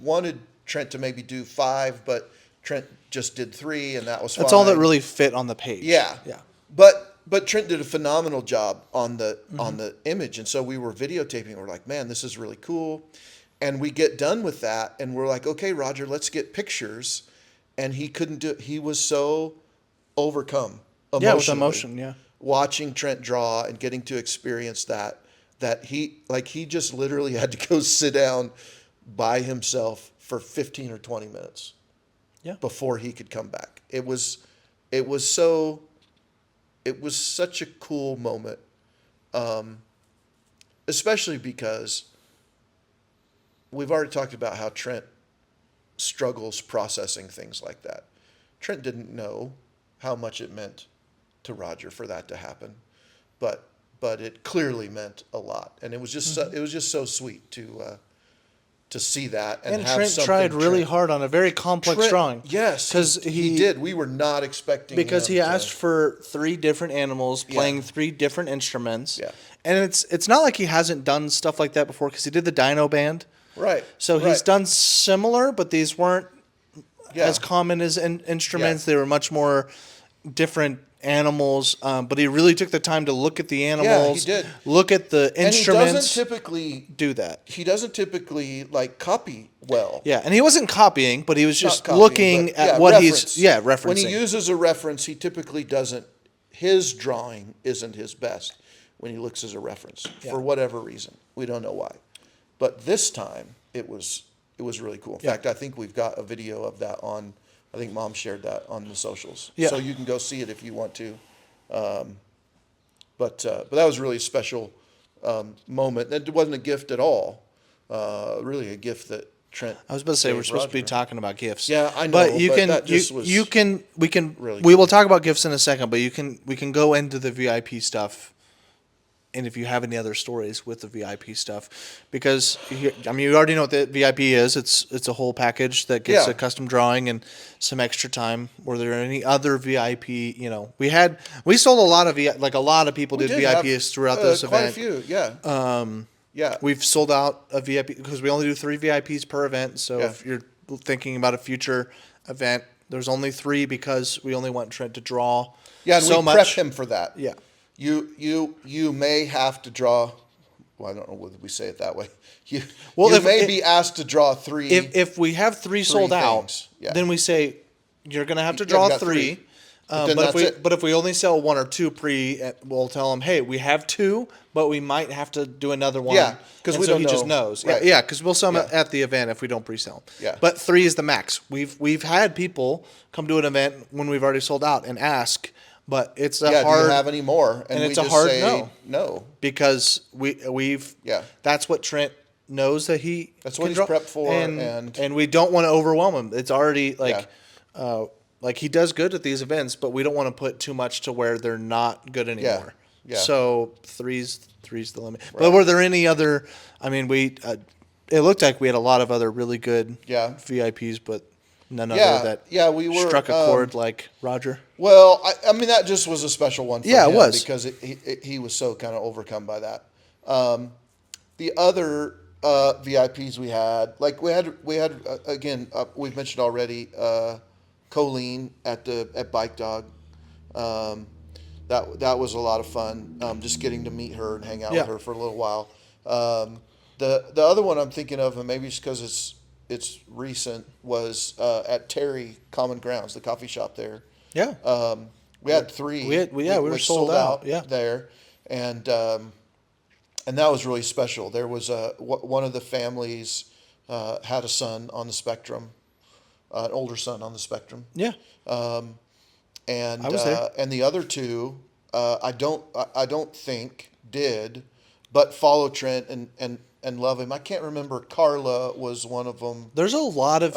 wanted Trent to maybe do 5, but Trent just did 3, and that was fine. That's all that really fit on the page. Yeah. But Trent did a phenomenal job on the image, and so we were videotaping. We're like, man, this is really cool, and we get done with that, and we're like, okay, Roger, let's get pictures, and he couldn't do it. He was so overcome emotionally. Yeah, with emotion, watching Trent draw and getting to experience that he just literally had to go sit down by himself for 15 or 20 minutes before he could come back. It was such a cool moment, especially because we've already talked about how Trent struggles processing things like that. Trent didn't know how much it meant to Roger for that to happen, but it clearly meant a lot, and it was just so sweet to to see that and have Trent something. tried really hard on a very complex drawing. Yes, because he did. We were not expecting because him he asked for 3 different animals playing 3 different instruments. Yeah, and it's not like he hasn't done stuff like that before because he did the Dino Band. Right. So he's done similar, but these weren't as common as instruments. They were much more different animals, but he really took the time to look at the animals. Yeah, he did. Look at the instruments. And he doesn't typically do that. He doesn't typically like copy well. Yeah, and he wasn't copying, but he was just looking at what reference. he's referencing. When he uses a reference, he typically doesn't. His drawing isn't his best when he looks as a reference for whatever reason. We don't know why, but this time it was really cool. In fact, I think we've got a video of that on. I think Mom shared that on the socials, so you can go see it if you want to. But that was really a special moment. It wasn't a gift at all. Really, a gift that Trent. I was about to say we're supposed to be talking about gifts. Yeah, I know. But we will talk about gifts in a second. But we can go into the VIP stuff. And if you have any other stories with the VIP stuff, because you already know what the VIP is. It's a whole package that gets a custom drawing and some extra time. Were there any other VIP? We sold a lot of a lot of people did VIPs throughout this event. Quite a few, yeah. We've sold out a VIP because we only do 3 VIPs per event. So if you're thinking about a future event, there's only 3 because we only want Trent to draw. Yeah, and so we much. prep him for that. Yeah. You may have to draw. Well, I don't know whether we say it that way. You may be asked to draw 3. If we have 3 sold out, then we say you're going to have to draw 3. But if we only sell 1 or 2 we'll tell them, hey, we have 2, but we might have to do another one. Yeah, because he just knows. Right. Yeah, because we'll sell them at the event if we don't pre-sell them. Yeah. But 3 is the max. We've had people come to an event when we've already sold out and ask. But it's a hard. Do you have any more? And it's a hard no. Because we've. That's what Trent knows that he. That's what he's prepped for, and we don't want to overwhelm him. It's already like he does good at these events, but we don't want to put too much to where they're not good anymore. Yeah. So three's the limit. Right. But were there any other? I mean, it looked like we had a lot of other really good VIPs, but. None other that we were, struck a chord like Roger. Well, I mean, that just was a special one for him. It was. Because he was so kind of overcome by that. The other VIPs we had again, we've mentioned already, Colleen at Bike Dog. That was a lot of fun, just getting to meet her and hang out with her for a little while. The other one I'm thinking of, and maybe it's because it's recent, was at Terry Common Grounds, the coffee shop there. Yeah. We had 3. We were sold out there, and that was really special. There was one of the families had a son on the spectrum, an older son on the spectrum. Yeah. And I was there. And the other 2, I don't think did, but follow Trent and love him. I can't remember. Carla was one of them. There's a lot of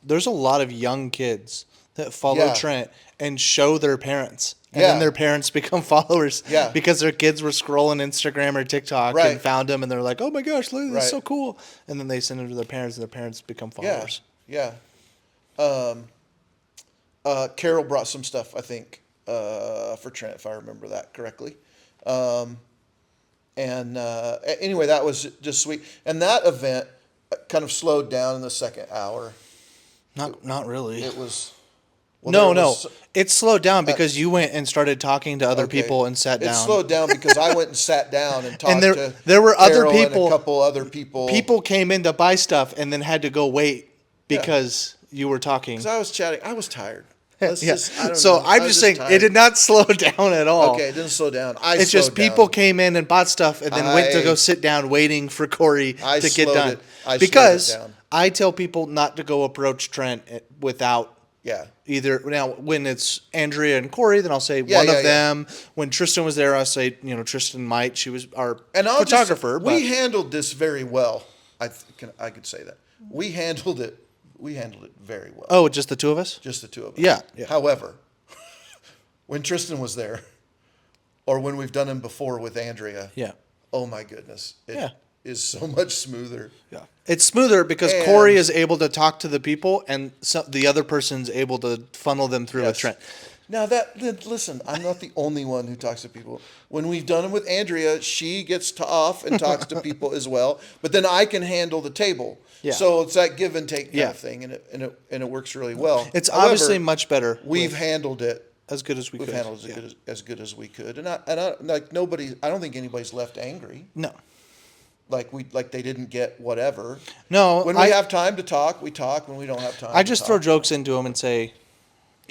there's a lot of young kids that follow Trent and show their parents. And then their parents become followers because their kids were scrolling Instagram or TikTok and found them and they're like, "Oh my gosh, look, this is so cool." And then they send it to their parents and their parents become followers. Yeah. Carol brought some stuff, I think, for Trent, if I remember that correctly. And anyway, that was just sweet. And that event kind of slowed down in the second hour. Not really. It was. Well, no. It slowed down because you went and started talking to other people and sat down. It slowed down because I went and sat down and talked to there were other Carol people, and a couple other people. People came in to buy stuff and then had to go wait because you were talking. Because I was chatting. I was tired. I'm just saying it did not slow down at all. Okay, it didn't slow down. It's just people came in and bought stuff and then went to go sit down waiting for Corey to get done. Because I tell people not to go approach Trent without either. Now, when it's Andrea and Corey, then I'll say one of them. When Tristen was there, I'll say, Tristen might. She was our photographer. We handled this very well. I could say that. We handled it very well. Oh, just the 2 of us? Just the 2 of us. Yeah. However, when Tristen was there, or when we've done him before with Andrea, oh my goodness, is so much smoother. Yeah, it's smoother because Corey is able to talk to the people, and the other person's able to funnel them through with Trent. Now listen, I'm not the only one who talks to people. When we've done it with Andrea, she gets off and talks to people as well. But then I can handle the table. Yeah. So it's that give and take kind of thing, and it works really well. It's obviously much better. We've handled it as good as we could. We've handled it as good as we could, and I like nobody. I don't think anybody's left angry. No. Like they didn't get whatever. No. When we have time to talk, we talk. When we don't have time, I just throw jokes into them and say,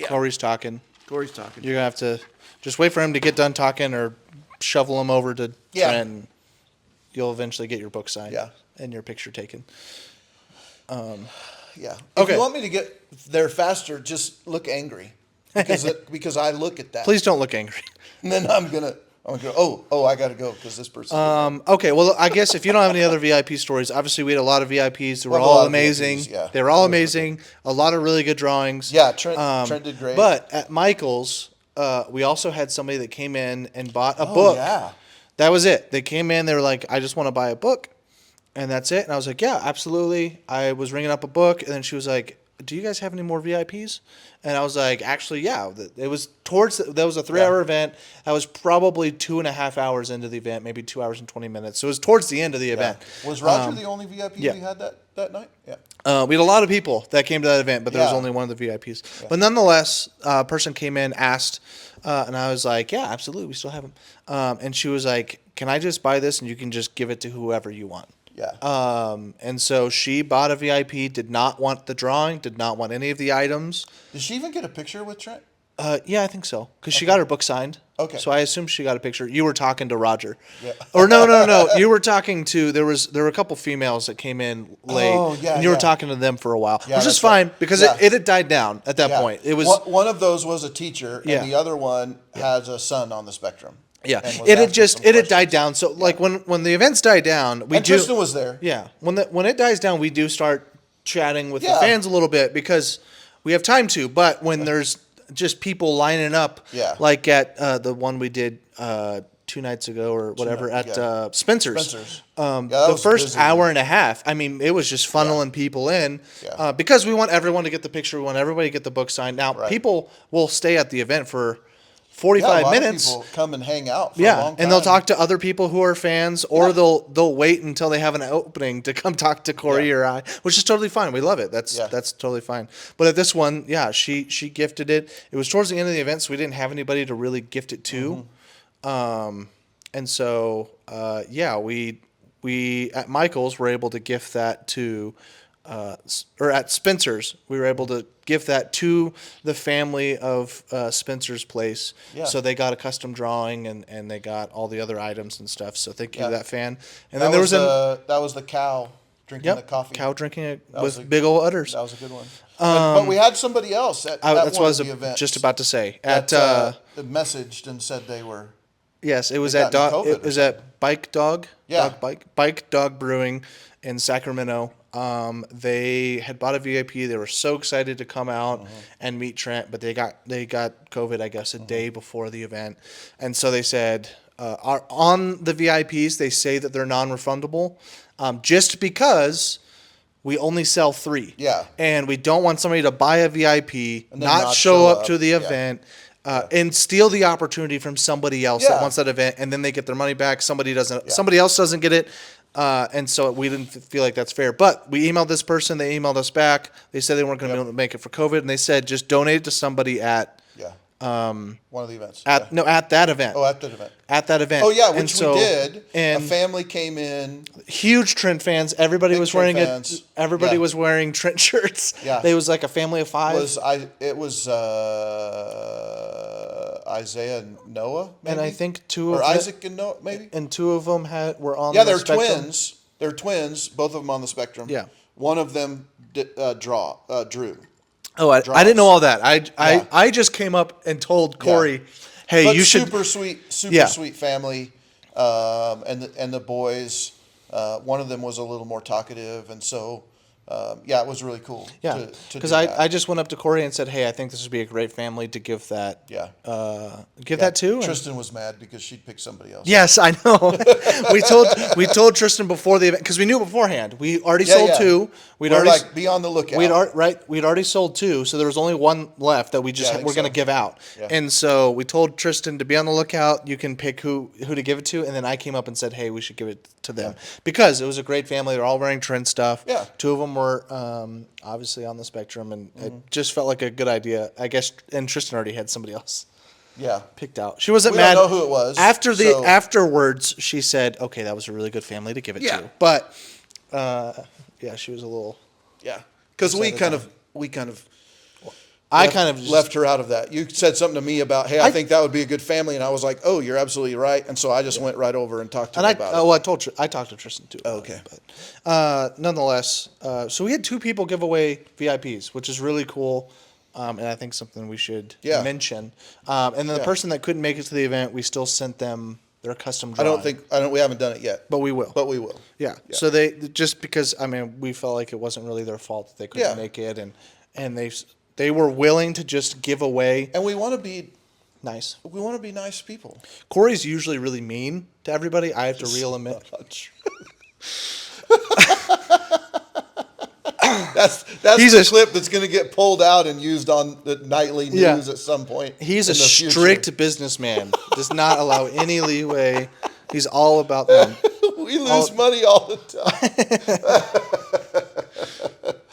Corey's talking. Corey's talking. You're going to have to just wait for him to get done talking or shovel him over to Trent. And you'll eventually get your book signed and your picture taken. If you want me to get there faster, just look angry. Because I look at that. Please don't look angry. And then I'm going to go, I got to go because this person. Okay, well, I guess if you don't have any other VIP stories, obviously we had a lot of VIPs. They were all amazing. They were all amazing. A lot of really good drawings. Yeah, Trent did great. But at Michael's, we also had somebody that came in and bought a book. Yeah. That was it. They came in. They were like, I just want to buy a book. And that's it. And I was like, yeah, absolutely. I was ringing up a book. And then she was like, do you guys have any more VIPs? And I was like, actually, yeah. It was that was a 3-hour event. I was probably 2.5 hours into the event, maybe 2 hours and 20 minutes. So it was towards the end of the event. Was Roger the only VIP we had that night? Yeah. We had a lot of people that came to that event, but there was only one of the VIPs. Yeah. But nonetheless, a person came in, asked, and I was like, yeah, absolutely, we still have them. And she was like, can I just buy this and you can just give it to whoever you want? Yeah. And so she bought a VIP, did not want the drawing, did not want any of the items. Did she even get a picture with Trent? Yeah, I think so. Because she got her book signed. Okay. So I assume she got a picture. You were talking to Roger. Yeah. Or no. You were talking to, there were a couple females that came in late. Oh, yeah. And you were talking to them for a while. Yeah, which is fine because it had died down at that point. It was one of those was a teacher and the other one has a son on the spectrum. Yeah, it had died down. So like when the events die down, Tristen was there. Yeah, when it dies down, we do start chatting with the fans a little bit because we have time to. But when there's just people lining up, like at the one we did 2 nights ago or whatever at Spencer's. The first hour and a half, I mean, it was just funneling people in because we want everyone to get the picture. We want everybody to get the book signed. Now, people will stay at the event for 45 minutes. People come and hang out for a long time. And they'll talk to other people who are fans, or they'll wait until they have an opening to come talk to Corey or I, which is totally fine. We love it. That's totally fine. But at this one, she gifted it. It was towards the end of the event, so we didn't have anybody to really gift it to. And so we at Michael's were able to gift that to or at Spencer's, we were able to give that to the family of Spencer's place. Yeah. So they got a custom drawing and they got all the other items and stuff. So thank you to that fan. And then there was that was the cow drinking the coffee. Cow drinking it with big old udders. That was a good one. But we had somebody else at one of the events. Just about to say that messaged and said they were. Yes, it was at Bike Dog. Yeah. Bike Dog Brewing in Sacramento. They had bought a VIP. They were so excited to come out and meet Trent, but they got COVID, I guess, a day before the event, and so they said on the VIPs they say that they're non-refundable, just because we only sell 3. Yeah, and we don't want somebody to buy a VIP, not show up to the event. And steal the opportunity from somebody else that wants that event, and then they get their money back. Somebody else doesn't get it. And so we didn't feel like that's fair. But we emailed this person. They emailed us back. They said they weren't going to be able to make it for COVID. And they said just donate it to somebody at one of the events. At that event. Oh, at that event. At that event. Oh, yeah, we did. And a family came in. Huge Trent fans. Everybody was wearing it. Everybody was wearing Trent shirts. Yeah. It was like a family of 5. It was Isaiah and Noah, maybe? And I think 2 of them. Or Isaac and Noah, maybe? And 2 of them were on the spectrum. Yeah, they're twins. They're twins, both of them on the spectrum. Yeah. One of them drew. Oh, I didn't know all that. I just came up and told Corey, "Hey, you should." Super sweet family, and the boys. One of them was a little more talkative, and so it was really cool. Yeah, because I just went up to Corey and said, "Hey, I think this would be a great family to give that. Yeah. That to." Tristen was mad because she'd picked somebody else. Yes, I know. we told Tristen before the event because we knew beforehand. We already sold 2. We're already be on the lookout. We'd already sold 2, so there was only 1 left that we just were going to give out. Yeah. And so we told Tristen to be on the lookout. You can pick who to give it to, and then I came up and said, "Hey, we should give it to them," because it was a great family. They're all wearing Trent stuff. Yeah. 2 of them were obviously on the spectrum, and it just felt like a good idea, I guess. And Tristen already had somebody else. Yeah, picked out. She wasn't we mad. Don't know who it was. Afterwards, she said, "Okay, that was a really good family to give it to." But she was a little. Yeah, because we kind of left her out of that. You said something to me about, "Hey, I think that would be a good family," and I was like, "Oh, you're absolutely right." And so I just went right over and talked to her about it. Oh, I talked to Tristen too. Okay, but nonetheless, so we had 2 people give away VIPs, which is really cool. And I think something we should mention. And then the person that couldn't make it to the event, we still sent them their custom drawing. We haven't done it yet. But we will. Yeah. So they, just because, we felt like it wasn't really their fault that they couldn't make it. And they were willing to just give away. And we want to be nice. We want to be nice people. Corey's usually really mean to everybody. I have to reel him in. That's the clip that's going to get pulled out and used on the nightly news at some point. He's a strict businessman. Does not allow any leeway. He's all about them. We lose money all the time.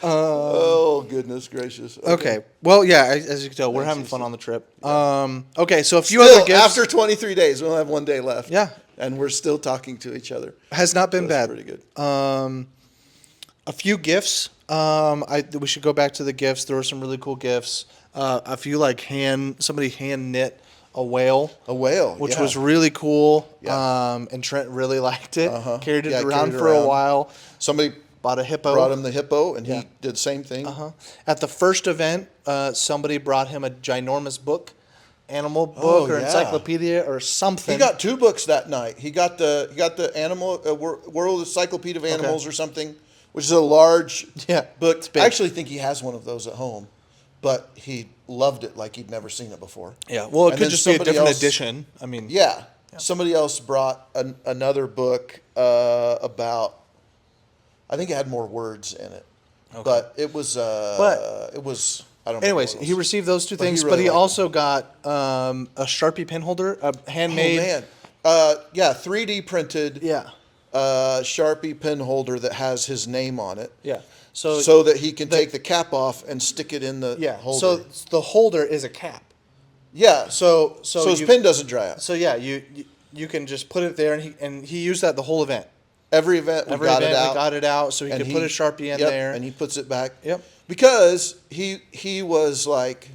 Oh, goodness gracious. Okay. Well, as you can tell, we're having fun on the trip. Okay, so a few other gifts. After 23 days, we only have 1 day left. Yeah. And we're still talking to each other. Has not been bad. Pretty good. A few gifts. We should go back to the gifts. There were some really cool gifts. A few somebody hand knit a whale. Which was really cool. Yeah. And Trent really liked it. Carried it around for a while. Somebody bought a hippo. Brought him the hippo, and he did the same thing. At the first event, somebody brought him a ginormous book. Animal book or encyclopedia or something. He got 2 books that night. He got the animal World Encyclopedia of Animals or something, which is a large book. I actually think he has one of those at home, but he loved it like he'd never seen it before. Yeah, well, it could just be a different edition. Somebody else brought another book about. I think it had more words in it, but it was. It was. I don't know. Anyways, he received those 2 things, but he also got a Sharpie pen holder, a handmade. Oh man, 3D printed. Yeah. Sharpie pen holder that has his name on it. Yeah. So that he can take the cap off and stick it in the holder. So the holder is a cap. Yeah. So his pen doesn't dry out. So you can just put it there, and he used that the whole event. Every event we got it out, so he could put a Sharpie in there, and he puts it back. Yep. Because he was like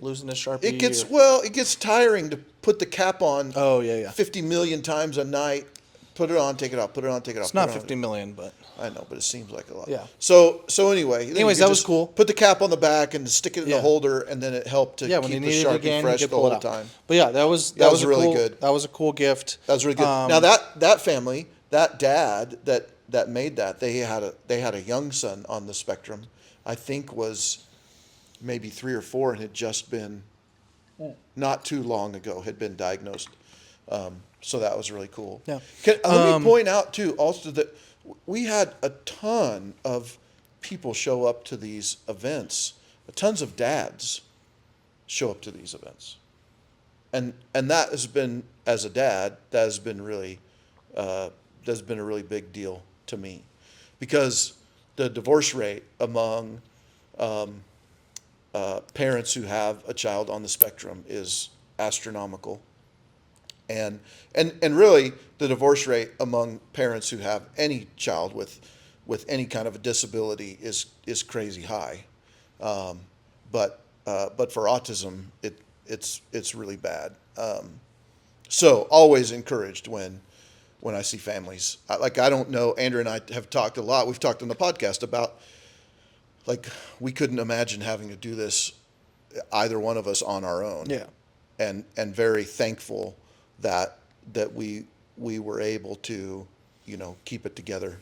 losing his Sharpie. It gets tiring to put the cap on. 50 million times a night. Put it on, take it off. Put it on, take it off. It's not 50 million, but I know, but it seems like a lot. Yeah. So anyway, that was cool. Put the cap on the back and stick it in the holder, and then it helped to keep the Sharpie fresh the whole time. But that was really good. That was a cool gift. That was really good. Now that family, that dad that made that, they had a young son on the spectrum. I think was maybe 3 or 4 and had just been not too long ago had been diagnosed. So that was really cool. Yeah. Let me point out too also that we had a ton of people show up to these events. Tons of dads show up to these events, and that has been, as a dad, that has been really that's been a really big deal to me, because the divorce rate among parents who have a child on the spectrum is astronomical. And really, the divorce rate among parents who have any child with any kind of a disability is crazy high. But for autism, it's really bad. So always encouraged when I see families. I don't know. Andrea and I have talked a lot. We've talked on the podcast about we couldn't imagine having to do this, either one of us, on our own. Yeah. And very thankful that we were able to, keep it together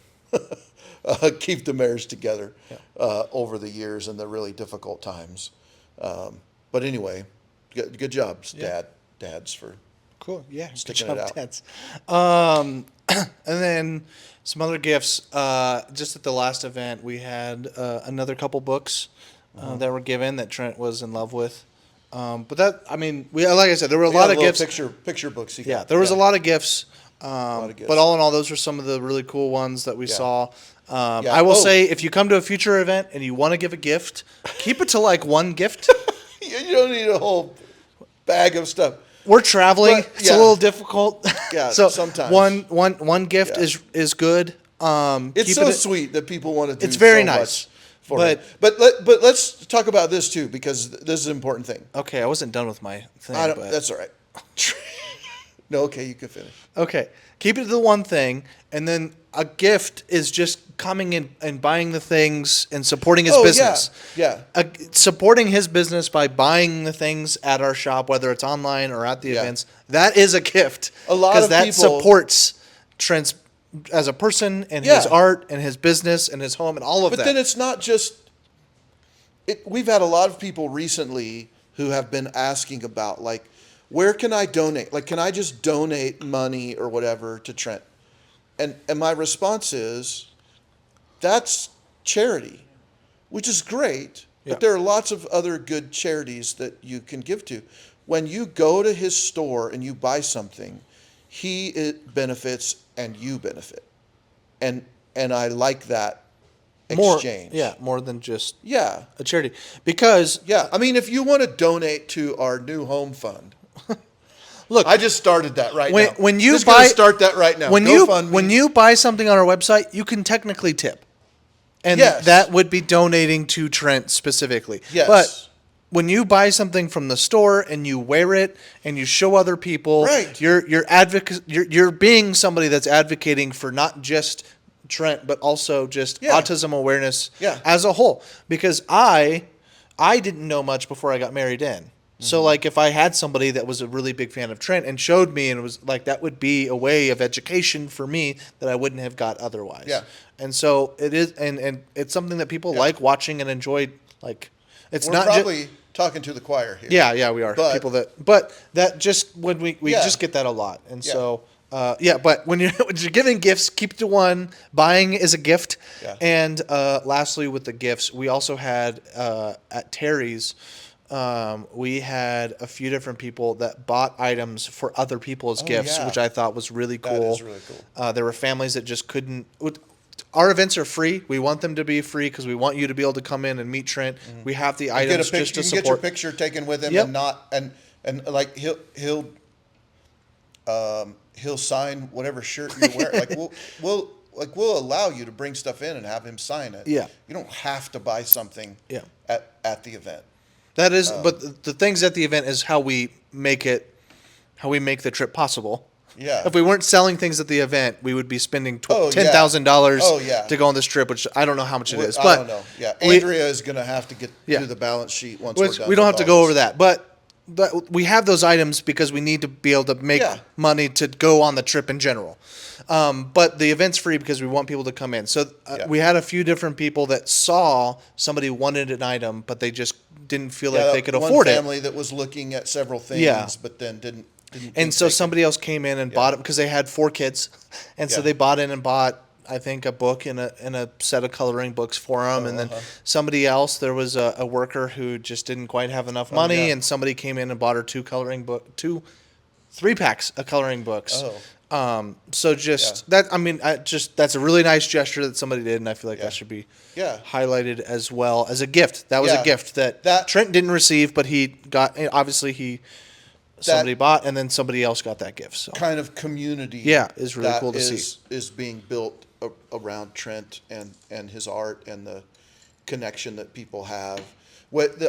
keep the marriage together over the years and the really difficult times. But anyway, good job, dads, for Cool. Yeah. sticking Good it job, out. Teds. And then some other gifts. Just at the last event, we had another couple books that were given that Trent was in love with. But that, I mean, like I said, there were a lot of gifts. Picture books. Yeah, there was a lot of gifts. lot of gifts. But all in all, those were some of the really cool ones that we saw. Yeah. I will say, if you come to a future event and you want to give a gift, keep it to like one gift. You don't need a whole bag of stuff. We're traveling. But, it's a little difficult. Yeah, so sometimes. one gift is good. It's so sweet that people want to do. It's very so nice. Much for it. But let's talk about this too, because this is an important thing. Okay, I wasn't done with my thing. That's all right. No, okay, you can finish. Okay, keep it to the one thing, and then a gift is just coming in and buying the things and supporting his business. Yeah. Supporting his business by buying the things at our shop, whether it's online or at the events, that is a gift. A lot of that people supports Trent's as a person and his art and his business and his home and all of that. But then it's not just. We've had a lot of people recently who have been asking about, like, where can I donate? Like, can I just donate money or whatever to Trent? And my response is, that's charity, which is great, but there are lots of other good charities that you can give to. When you go to his store and you buy something, it benefits and you benefit. And I like that exchange. More than just a charity. Because I mean, if you want to donate to our new home fund, look, I just started that right now. When you just buy, start that right now. When you buy something on our website, you can technically tip, and that would be donating to Trent specifically. Yes. But when you buy something from the store and you wear it and you show other people, right. you're being somebody that's advocating for not just Trent, but also just autism awareness as a whole. Because I didn't know much before I got married in. So, like, if I had somebody that was a really big fan of Trent and showed me, and it was like, that would be a way of education for me that I wouldn't have got otherwise. Yeah. And so it is, and it's something that people like watching and enjoy. Like, it's We're not probably talking to the choir here. Yeah, we are. But that just when we just get that a lot, and so. But when you're giving gifts, keep it to one. Buying is a gift. Yeah. And lastly, with the gifts, we also had at Terry's, we had a few different people that bought items for other people's gifts, which I thought was really cool. That is really cool. There were families that just couldn't. Our events are free. We want them to be free because we want you to be able to come in and meet Trent. Mm-hmm. We have the items just to support. You can get your picture taken with him and like he'll sign whatever shirt you wear. Like we'll allow you to bring stuff in and have him sign it. Yeah. You don't have to buy something at the event. That is, but the things at the event is how we make the trip possible. Yeah. If we weren't selling things at the event, we would be spending $10,000 to go on this trip, which I don't know how much it is. But I don't know. Yeah. Andrea is going to have to get do the balance sheet once we're done. We don't have to go over that. But we have those items because we need to be able to make money to go on the trip in general. But the event's free because we want people to come in. So we had a few different people that saw somebody wanted an item, but they just didn't feel like they could afford it. One family that was looking at several things, but then didn't. And so somebody else came in and bought it because they had 4 kids, and so they bought in and bought, I think, a book and a set of coloring books for them. And then somebody else, there was a worker who just didn't quite have enough money, and somebody came in and bought her 3 packs of coloring books. So that, I mean, that's a really nice gesture that somebody did, and I feel like that should be highlighted as well as a gift. That was a gift that Trent didn't receive, but he got. Obviously, somebody bought, and then somebody else got that gift. So kind of community, is really cool to see. Is being built around Trent and his art and the connection that people have.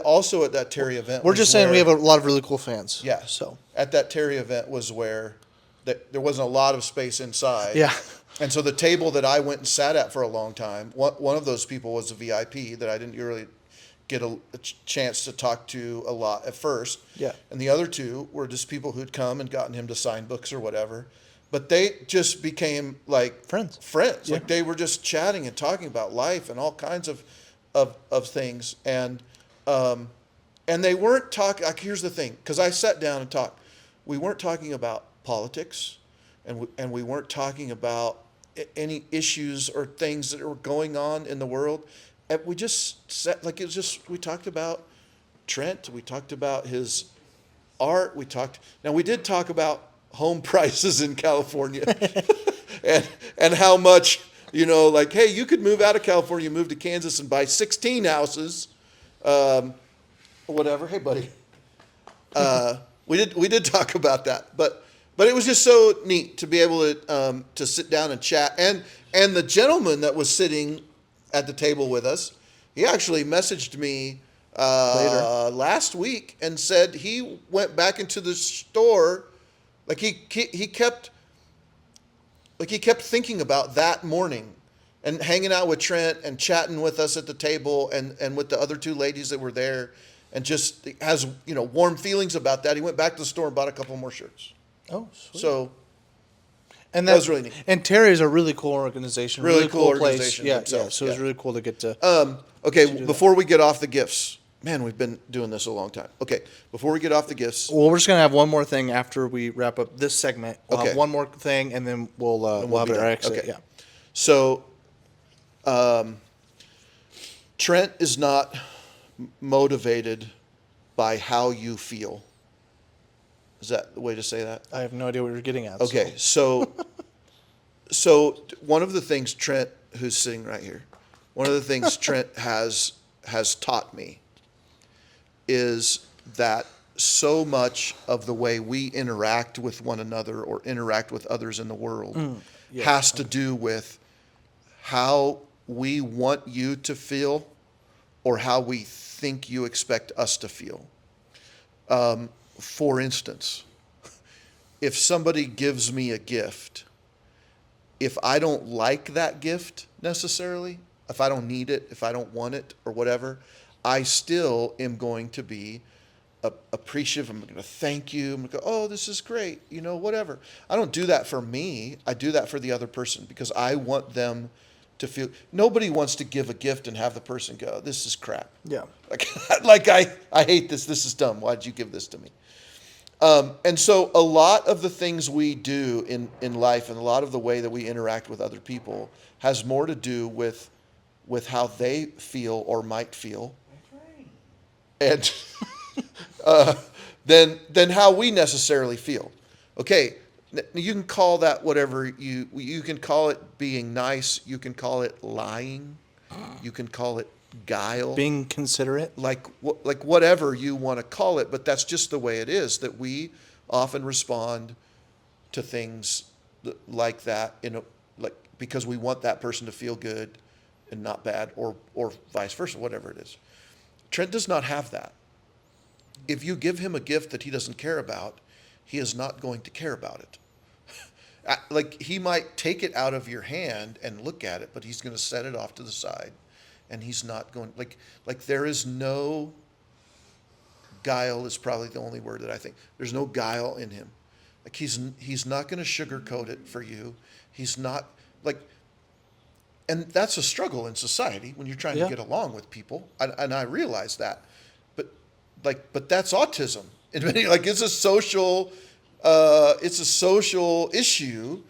Also at that Terry event, we're just saying we have a lot of really cool fans. Yeah. So at that Terry event was where there wasn't a lot of space inside. Yeah. And so the table that I went and sat at for a long time, one of those people was a VIP that I didn't really get a chance to talk to a lot at first. Yeah. And the other 2 were just people who'd come and gotten him to sign books or whatever. but they just became like Friends. Friends. Yeah. Like they were just chatting and talking about life and all kinds of things. And they weren't talking, like, here's the thing, because I sat down and talked. We weren't talking about politics, and we weren't talking about any issues or things that were going on in the world. And we just sat, like, it was just, we talked about Trent, we talked about his art, now we did talk about home prices in California and how much, like, hey, you could move out of California, move to Kansas and buy 16 houses. Whatever. Hey, buddy. We did talk about that, but it was just so neat to be able to sit down and chat. And the gentleman that was sitting at the table with us, he actually messaged me Later. last week and said he went back into the store, like he kept thinking about that morning and hanging out with Trent and chatting with us at the table and with the other two ladies that were there, and just has warm feelings about that. He went back to the store and bought a couple more shirts. Oh, sweet. So and that was really neat. And Terry's a really cool organization. Really cool place. organization Yeah, themselves, So it was yeah. really cool to get to. Okay, before we get off the gifts, man, we've been doing this a long time. Okay, before we get off the gifts, Well, we're just gonna have one more thing after we wrap up this segment. We'll Okay. have one more thing, and then we'll we'll have be our done. exit. Okay. Yeah. so Trent is not motivated by how you feel. Is that the way to say that? I have no idea what you're getting at. Okay, so one of the things Trent, who's sitting right here, one of the things Trent has taught me is that so much of the way we interact with one another or interact with others in the world has to do with how we want you to feel or how we think you expect us to feel. For instance, if somebody gives me a gift, if I don't like that gift necessarily, if I don't need it, if I don't want it or whatever, I still am going to be appreciative. I'm going to thank you. I'm going to go, oh, this is great, whatever. I don't do that for me. I do that for the other person because I want them to feel. Nobody wants to give a gift and have the person go, this is crap. Yeah. Like I hate this. This is dumb. Why did you give this to me? And so a lot of the things we do in life and a lot of the way that we interact with other people has more to do with how they feel or might feel, and than how we necessarily feel. Okay, you can call that whatever you can call it being nice. You can call it lying. You can call it guile. Being considerate. Like whatever you want to call it, but that's just the way it is, that we often respond to things like that because we want that person to feel good and not bad, or vice versa, whatever it is. Trent does not have that. If you give him a gift that he doesn't care about, he is not going to care about it. Like, he might take it out of your hand and look at it, but he's going to set it off to the side. And he's not going, like there is no guile is probably the only word that I think. There's no guile in him. Like, he's not going to sugarcoat it for you. He's not, like, and that's a struggle in society when you're trying to get along with people. And I realize that. But that's autism. It's a social issue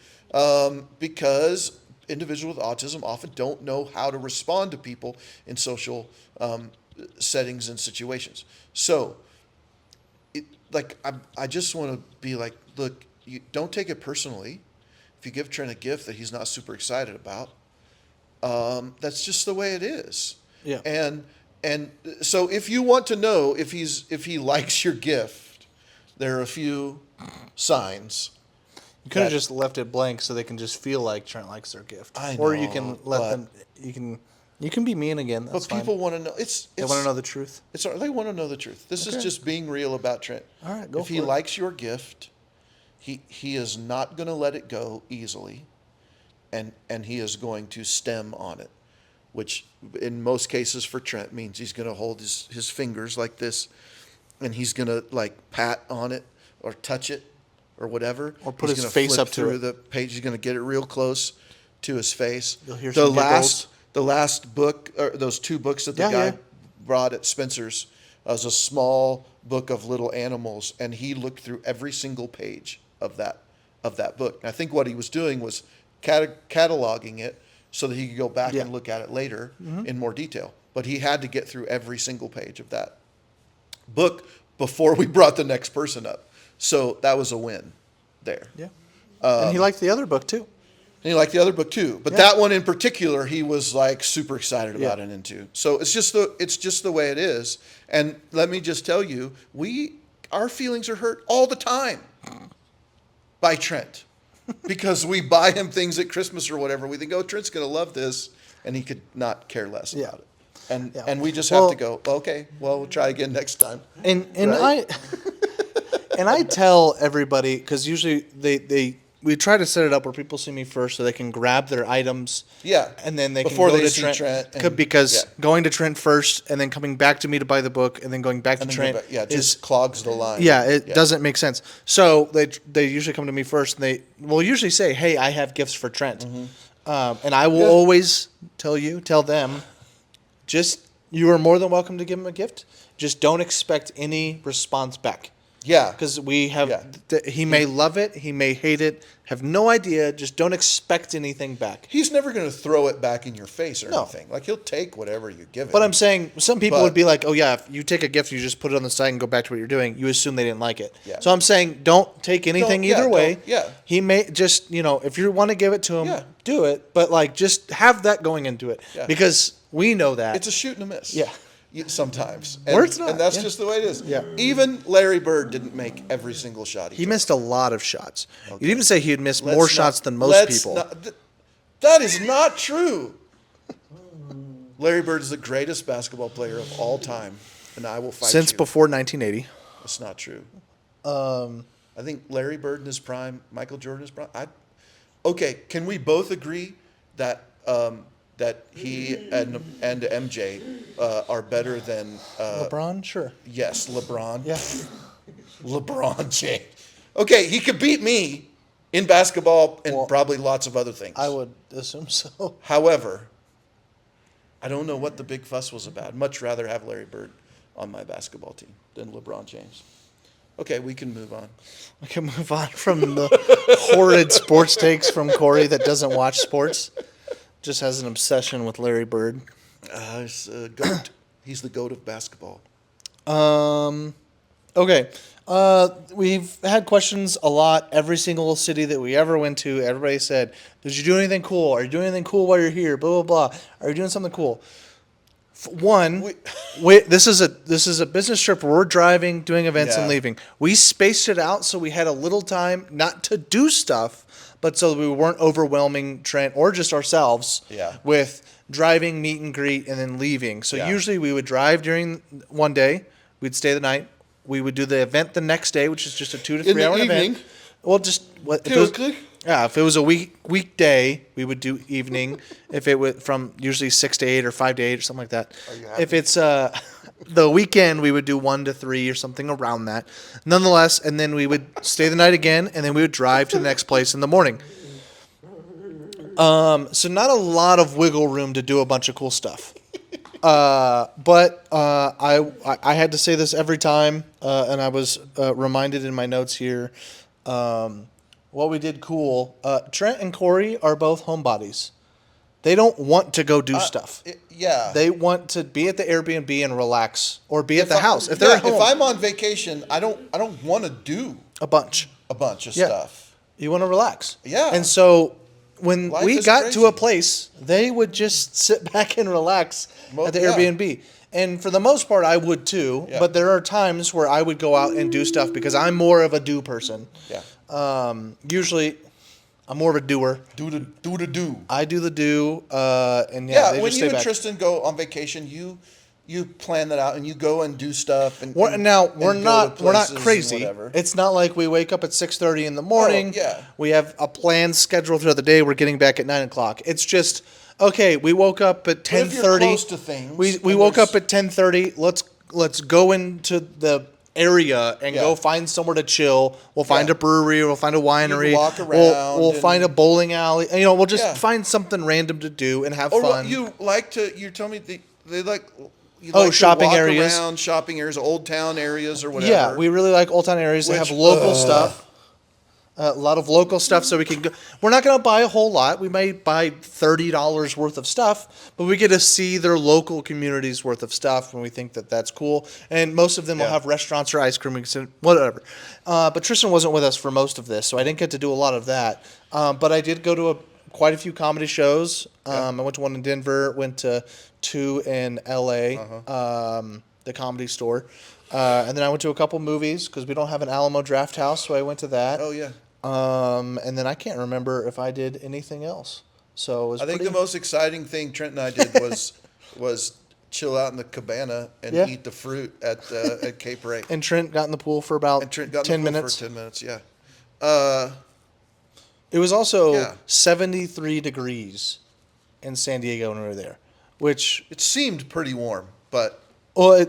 because individuals with autism often don't know how to respond to people in social settings and situations. So, I just want to be like, look, you don't take it personally. If you give Trent a gift that he's not super excited about, that's just the way it is. Yeah. And so if you want to know if he likes your gift, there are a few signs. You could have just left it blank so they can just feel like Trent likes their gift. I know, or you can let them. You can be mean again. That's but people fine. want to know. They want to know the truth. They want to know the truth. This is just being real about Trent. All right, go if for he it. likes your gift, he is not going to let it go easily, and he is going to stem on it, which in most cases for Trent means he's going to hold his fingers like this, and he's going to pat on it or touch it or whatever. Or put He's his gonna face flip up to through it. the page. He's going to get it real close to his face. You'll hear some giggles. The last book, or those 2 books that the guy brought at Spencer's, was a small book of little animals, and he looked through every single page of that book. And I think what he was doing was cataloging it so that he could go back and look at it later in more detail. But he had to get through every single page of that book before we brought the next person up. So that was a win there. Yeah. And he liked the other book too. And he liked the other book too. But that one in particular, he was like super excited about it into. So it's just the way it is. And let me just tell you, our feelings are hurt all the time by Trent. Because we buy him things at Christmas or whatever. We think, oh, Trent's going to love this. And he could not care less about it. And we just have to go, okay, well, we'll try again next time. And I tell everybody, because usually we try to set it up where people see me first so they can grab their items. Yeah. And then they Before can go they to see Trent. Because going to Trent first and then coming back to me to buy the book and then going back to Trent just clogs the line. Yeah, it doesn't make sense. So they usually come to me first and they will usually say, hey, I have gifts for Trent. And I will always tell them, you are more than welcome to give him a gift. Just don't expect any response back. Yeah. Because we have, he may love it, he may hate it, have no idea. Just don't expect anything back. He's never going to throw it back in your face or anything. Like, he'll take whatever you give him. But I'm saying, some people would be like, oh yeah, if you take a gift, you just put it on the side and go back to what you're doing. You assume they didn't like it. Yeah. So I'm saying, don't take anything either way. Yeah. He may just, if you want to give it to him, do it. But like, just have that going into it. Yeah. Because we know that. It's a shoot and a miss. Yeah. Sometimes. Or it's not. And that's just the way it is. Yeah. Even Larry Bird didn't make every single shot he missed a lot of shots. Okay. You'd even say he'd missed more shots than most people. That is not true. Larry Bird is the greatest basketball player of all time, and I will fight since you. Before 1980. That's not true. I think Larry Bird in his prime, Michael Jordan in his prime. Okay, can we both agree that he and MJ are better than LeBron? Sure. Yes, LeBron. Yeah. LeBron James. Okay, he could beat me in basketball and probably lots of other things. I would assume so. However, I don't know what the big fuss was about. I'd much rather have Larry Bird on my basketball team than LeBron James. Okay, we can move on. We can move on from the horrid sports takes from Corey that doesn't watch sports. Just has an obsession with Larry Bird. He's a goat. He's the goat of basketball. Okay. We've had questions a lot. Every single city that we ever went to, everybody said, did you do anything cool? Are you doing anything cool while you're here? Blah, blah, blah. Are you doing something cool? This is a business trip where we're driving, doing events, and leaving. We spaced it out so we had a little time not to do stuff, but so we weren't overwhelming Trent or just ourselves with driving, meet and greet, and then leaving. So usually we would drive during one day. We'd stay the night. We would do the event the next day, which is just a 2 to 3 hour event. Well, if it was a weekday, we would do evening. If it was from usually 6 to 8 or 5 to 8 or something like that. If it's the weekend, we would do 1 to 3 or something around that. Nonetheless, and then we would stay the night again, and then we would drive to the next place in the morning. So not a lot of wiggle room to do a bunch of cool stuff. But I had to say this every time, and I was reminded in my notes here. What we did cool. Trent and Corey are both homebodies. They don't want to go do stuff. They want to be at the Airbnb and relax, or be at the house. If they're at home, if I'm on vacation, I don't want to do a bunch of stuff. You want to relax. Yeah. And so when Life we is got crazy. to a place, they would just sit back and relax at the Airbnb. And for the most part, I would too. Yeah. But there are times where I would go out and do stuff because I'm more of a do person. Yeah. Usually, I'm more of a doer. Do the do. I do the do. And they when just you and Tristen go on vacation, you plan that out and you go and do stuff. We're not crazy. It's not like we wake up at 6:30 in the morning. We have a planned schedule throughout the day. We're getting back at 9:00. It's just okay. We woke up at 10:30. Close to things. We woke up at 10:30. Let's go into the area and go find somewhere to chill. We'll find a brewery, we'll find a winery. Walk around. We'll find a bowling alley. You know, we'll just find something random to do and have fun. You tell me they like. Shopping to walk areas. Around shopping areas, old town areas, or whatever. Yeah, we really like old town areas. They have local stuff. A lot of local stuff, so we can go. We're not going to buy a whole lot. We might buy $30 worth of stuff, but we get to see their local communities worth of stuff, and we think that that's cool. And most of them will have restaurants or ice cream, whatever. But Tristen wasn't with us for most of this, so I didn't get to do a lot of that. But I did go to quite a few comedy shows. I went to one in Denver, went to two in L.A., the Comedy Store. And then I went to a couple movies because we don't have an Alamo Draft House, so I went to that. Oh, yeah. And then I can't remember if I did anything else. So I think the most exciting thing Trent and I did was chill out in the cabana and eat the fruit at Cape Ray. And Trent got in the pool for about 10 minutes. For 10 minutes, yeah. It was also 73 degrees in San Diego when we were there, which it seemed pretty warm, but. Well,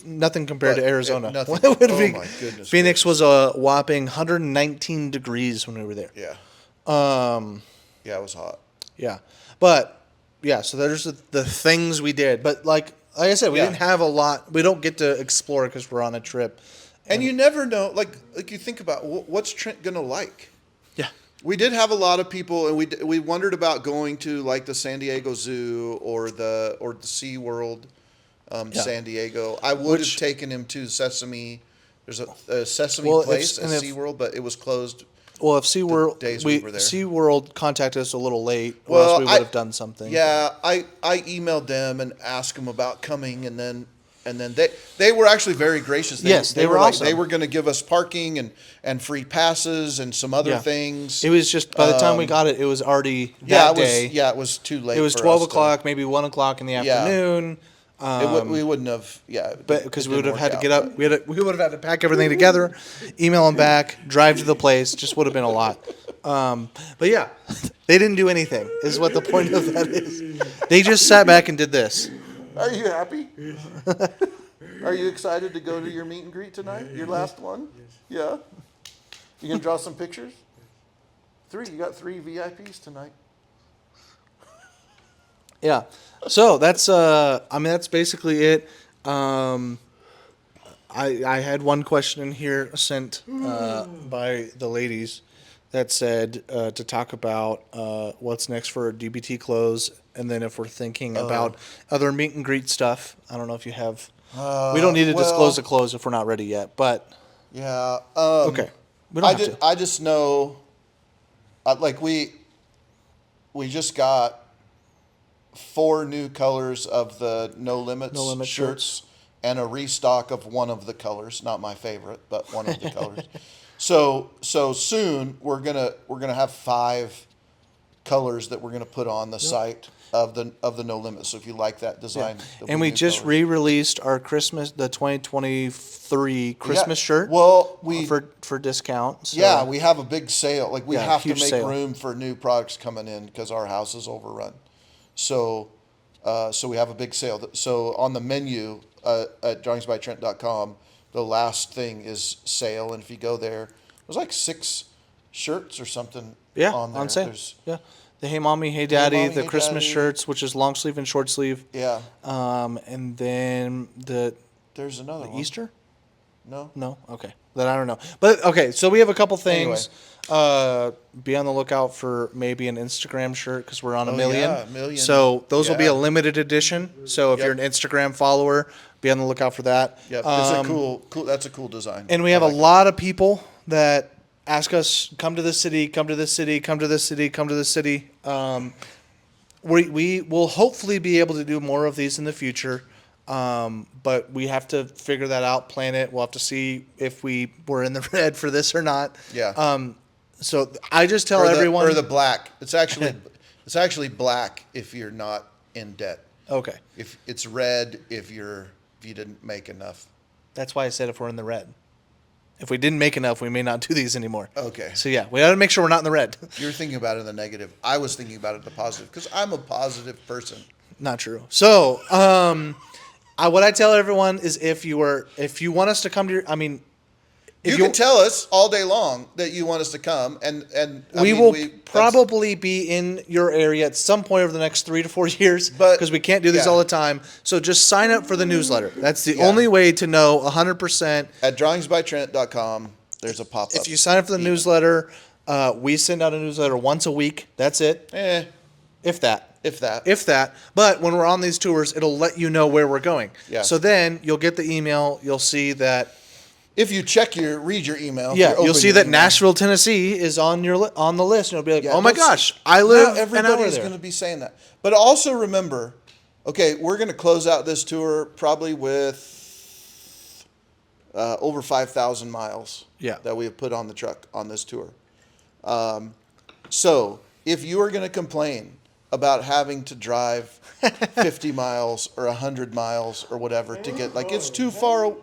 nothing compared to Arizona. Nothing. My goodness. Phoenix was a whopping 119 degrees when we were there. Yeah. Yeah, it was hot. Yeah. But, so there's the things we did. But, like I said, we didn't have a lot. We don't get to explore because we're on a trip. And you never know. Like you think about, what's Trent going to like? Yeah. We did have a lot of people, and we wondered about going to, like, the San Diego Zoo or the SeaWorld. San Diego. I would have taken him to Sesame. There's a Sesame place at SeaWorld, but it was closed. Well, if SeaWorld, we were there. SeaWorld contacted us a little late, or else we would have done something. Yeah, I emailed them and asked them about coming, and then they were actually very gracious. They were awesome. They were going to give us parking and free passes and some other things. It was just by the time we got it, it was already that day. It was too late. It was 12 o'clock, maybe 1 o'clock in the afternoon. We wouldn't have, but because we would have had to get up, we would have had to pack everything together, email them back, drive to the place. Just would have been a lot. But yeah, they didn't do anything. Is what the point of that is. They just sat back and did this. Are you happy? Are you excited to go to your meet and greet tonight? Your last one? Yeah. You gonna draw some pictures? 3. You got 3 VIPs tonight. Yeah. So that's that's basically it. I had one question in here sent by the ladies that said to talk about what's next for DBT close, and then if we're thinking about other meet and greet stuff. I don't know if you have. We don't need to disclose the close if we're not ready yet, but yeah. Okay. We don't have to. I just know, we just got 4 new colors of the No Limit shirts and a restock of one of the colors, not my favorite, but one of the colors. So soon we're gonna have 5 colors that we're gonna put on the site of the No Limit. So if you like that design, and we just re-released our the 2023 Christmas shirt. Well, for discount. So. We have a big sale. Like we have to make room for new products coming in because our house is overrun. So we have a big sale. So on the menu at drawingsbytrent.com, the last thing is sale. And if you go there, there's like 6 shirts or something on there. On sale. The Hey Mommy, Hey Daddy, the Christmas shirts, which is long sleeve and short sleeve. Yeah. And then there's another one. Easter? No. Okay. Then I don't know. But okay, so we have a couple things. Anyway. Be on the lookout for maybe an Instagram shirt because we're on a million. Yeah, million. So those will be a limited edition. So if you're an Instagram follower, be on the lookout for that. Yep. It's cool. That's a cool design. And we have a lot of people that ask us, come to this city, come to this city, come to this city, come to this city. We will hopefully be able to do more of these in the future. But we have to figure that out, plan it. We'll have to see if we were in the red for this or not. Yeah. So I just tell everyone. Or the black. It's actually black if you're not in debt. Okay. If it's red if you didn't make enough. That's why I said if we're in the red. If we didn't make enough, we may not do these anymore. Okay. So yeah, we got to make sure we're not in the red. You're thinking about it in the negative. I was thinking about it in the positive because I'm a positive person. Not true. So, what I tell everyone is if you want us to come to your, you can tell us all day long that you want us to come, and we will probably be in your area at some point over the next 3 to 4 years, because we can't do these all the time. So just sign up for the newsletter. That's the only way to know 100%. At drawingsbytrent.com, there's a pop-up. If you sign up for the newsletter, we send out a newsletter once a week. That's it. If that. But when we're on these tours, it'll let you know where we're going. Yeah. So then you'll get the email. You'll see that. If you read your email. Yeah, you'll see that Nashville, Tennessee is on the list. And you'll be like, oh my gosh, I live an hour there. Everybody's going to be saying that. But also remember, okay, we're going to close out this tour probably with over 5,000 miles that we have put on the truck on this tour. So if you are going to complain about having to drive 50 miles or 100 miles or whatever to get, like, it's too far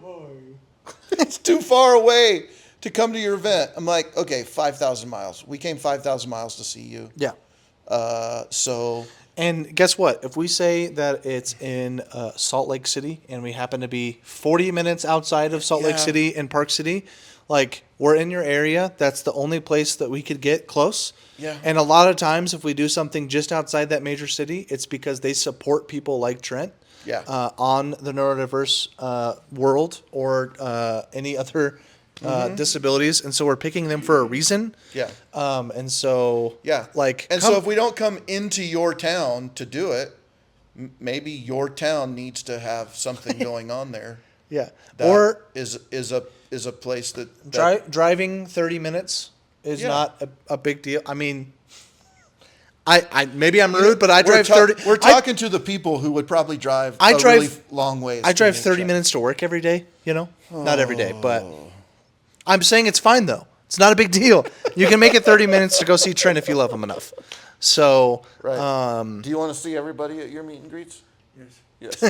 it's too far away to come to your event. I'm like, okay, 5,000 miles. We came 5,000 miles to see you. Yeah. So. And guess what? If we say that it's in Salt Lake City and we happen to be 40 minutes outside of Salt Lake City in Park City, like, we're in your area. That's the only place that we could get close. Yeah. And a lot of times if we do something just outside that major city, it's because they support people like Trent. Yeah. On the neurodiverse world or any other disabilities, and so we're picking them for a reason. Yeah. And so so if we don't come into your town to do it, maybe your town needs to have something going on there. Yeah. Or is a place that driving 30 minutes is not a big deal. I mean, I maybe I'm rude, but I drive 30. We're talking to the people who would probably drive really long ways. I drive 30 minutes to work every day, Not every day, but I'm saying it's fine, though. It's not a big deal. You can make it 30 minutes to go see Trent if you love him enough. So, do you want to see everybody at your meet and greets? Yes.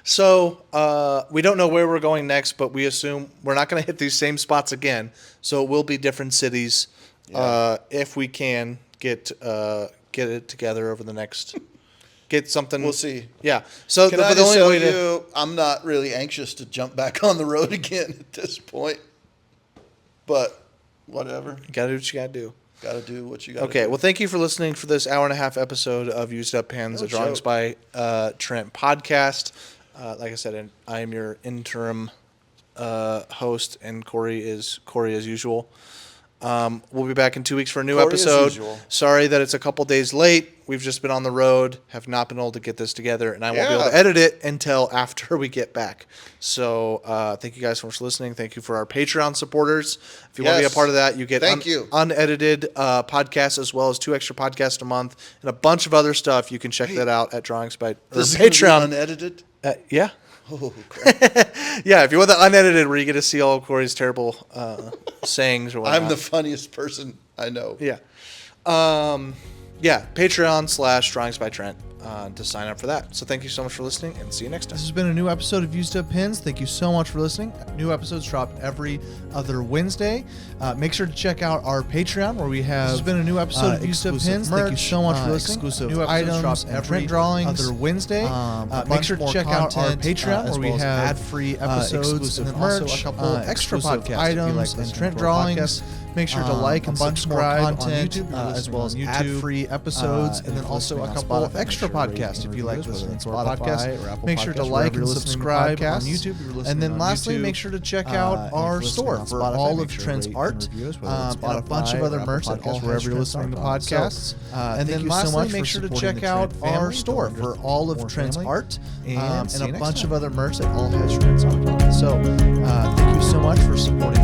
So, we don't know where we're going next, but we assume we're not going to hit these same spots again. So it will be different cities if we can get it together over the next. Get something. We'll see. Yeah. So the only way I'm not really anxious to jump back on the road again at this point. But whatever. You gotta do what you gotta do. Gotta do what you gotta do. Okay. Well, thank you for listening for this hour-and-a-half episode of Used Up Pens, a Drawings by Trent podcast. Like I said, I am your interim host, and Corey is as usual. We'll be back in 2 weeks for a new episode. Sorry that it's a couple days late. We've just been on the road, have not been able to get this together, and I won't be able to edit it until after we get back. So thank you guys so much for listening. Thank you for our Patreon supporters. If you want to be a part of that, you get unedited podcasts as well as 2 extra podcasts a month and a bunch of other stuff. You can check that out at Drawings by Patreon. Unedited? Yeah. Oh, crap. Yeah, if you want the unedited where you get to see all of Corey's terrible sayings or whatnot. I'm the funniest person I know. Yeah. Patreon/Drawings by Trent to sign up for that. So thank you so much for listening, and see you next time. This has been a new episode of Used Up Pins. Thank you so much for listening. New episodes drop every other Wednesday. Make sure to check out our Patreon where we have. This has been a new episode of Used Up Pins. Thank you so much for listening. Exclusive new episodes drop every drawings other Wednesday. Make sure to check out our Patreon where we have ad-free episodes, exclusive merch, also a couple extra podcast items, and Trent drawings. Make sure to like and subscribe on YouTube, as well as ad-free episodes, and then also a couple of extra podcasts if you like listening to our podcast. Make sure to like and subscribe on YouTube. And then lastly, make sure to check out our store for all of Trent's art and a bunch of other merch that all wherever you're listening to podcasts. And then lastly, make sure to check out our store for all of Trent's art and a bunch of other merch that all has Trent's art on it. So thank you so much for supporting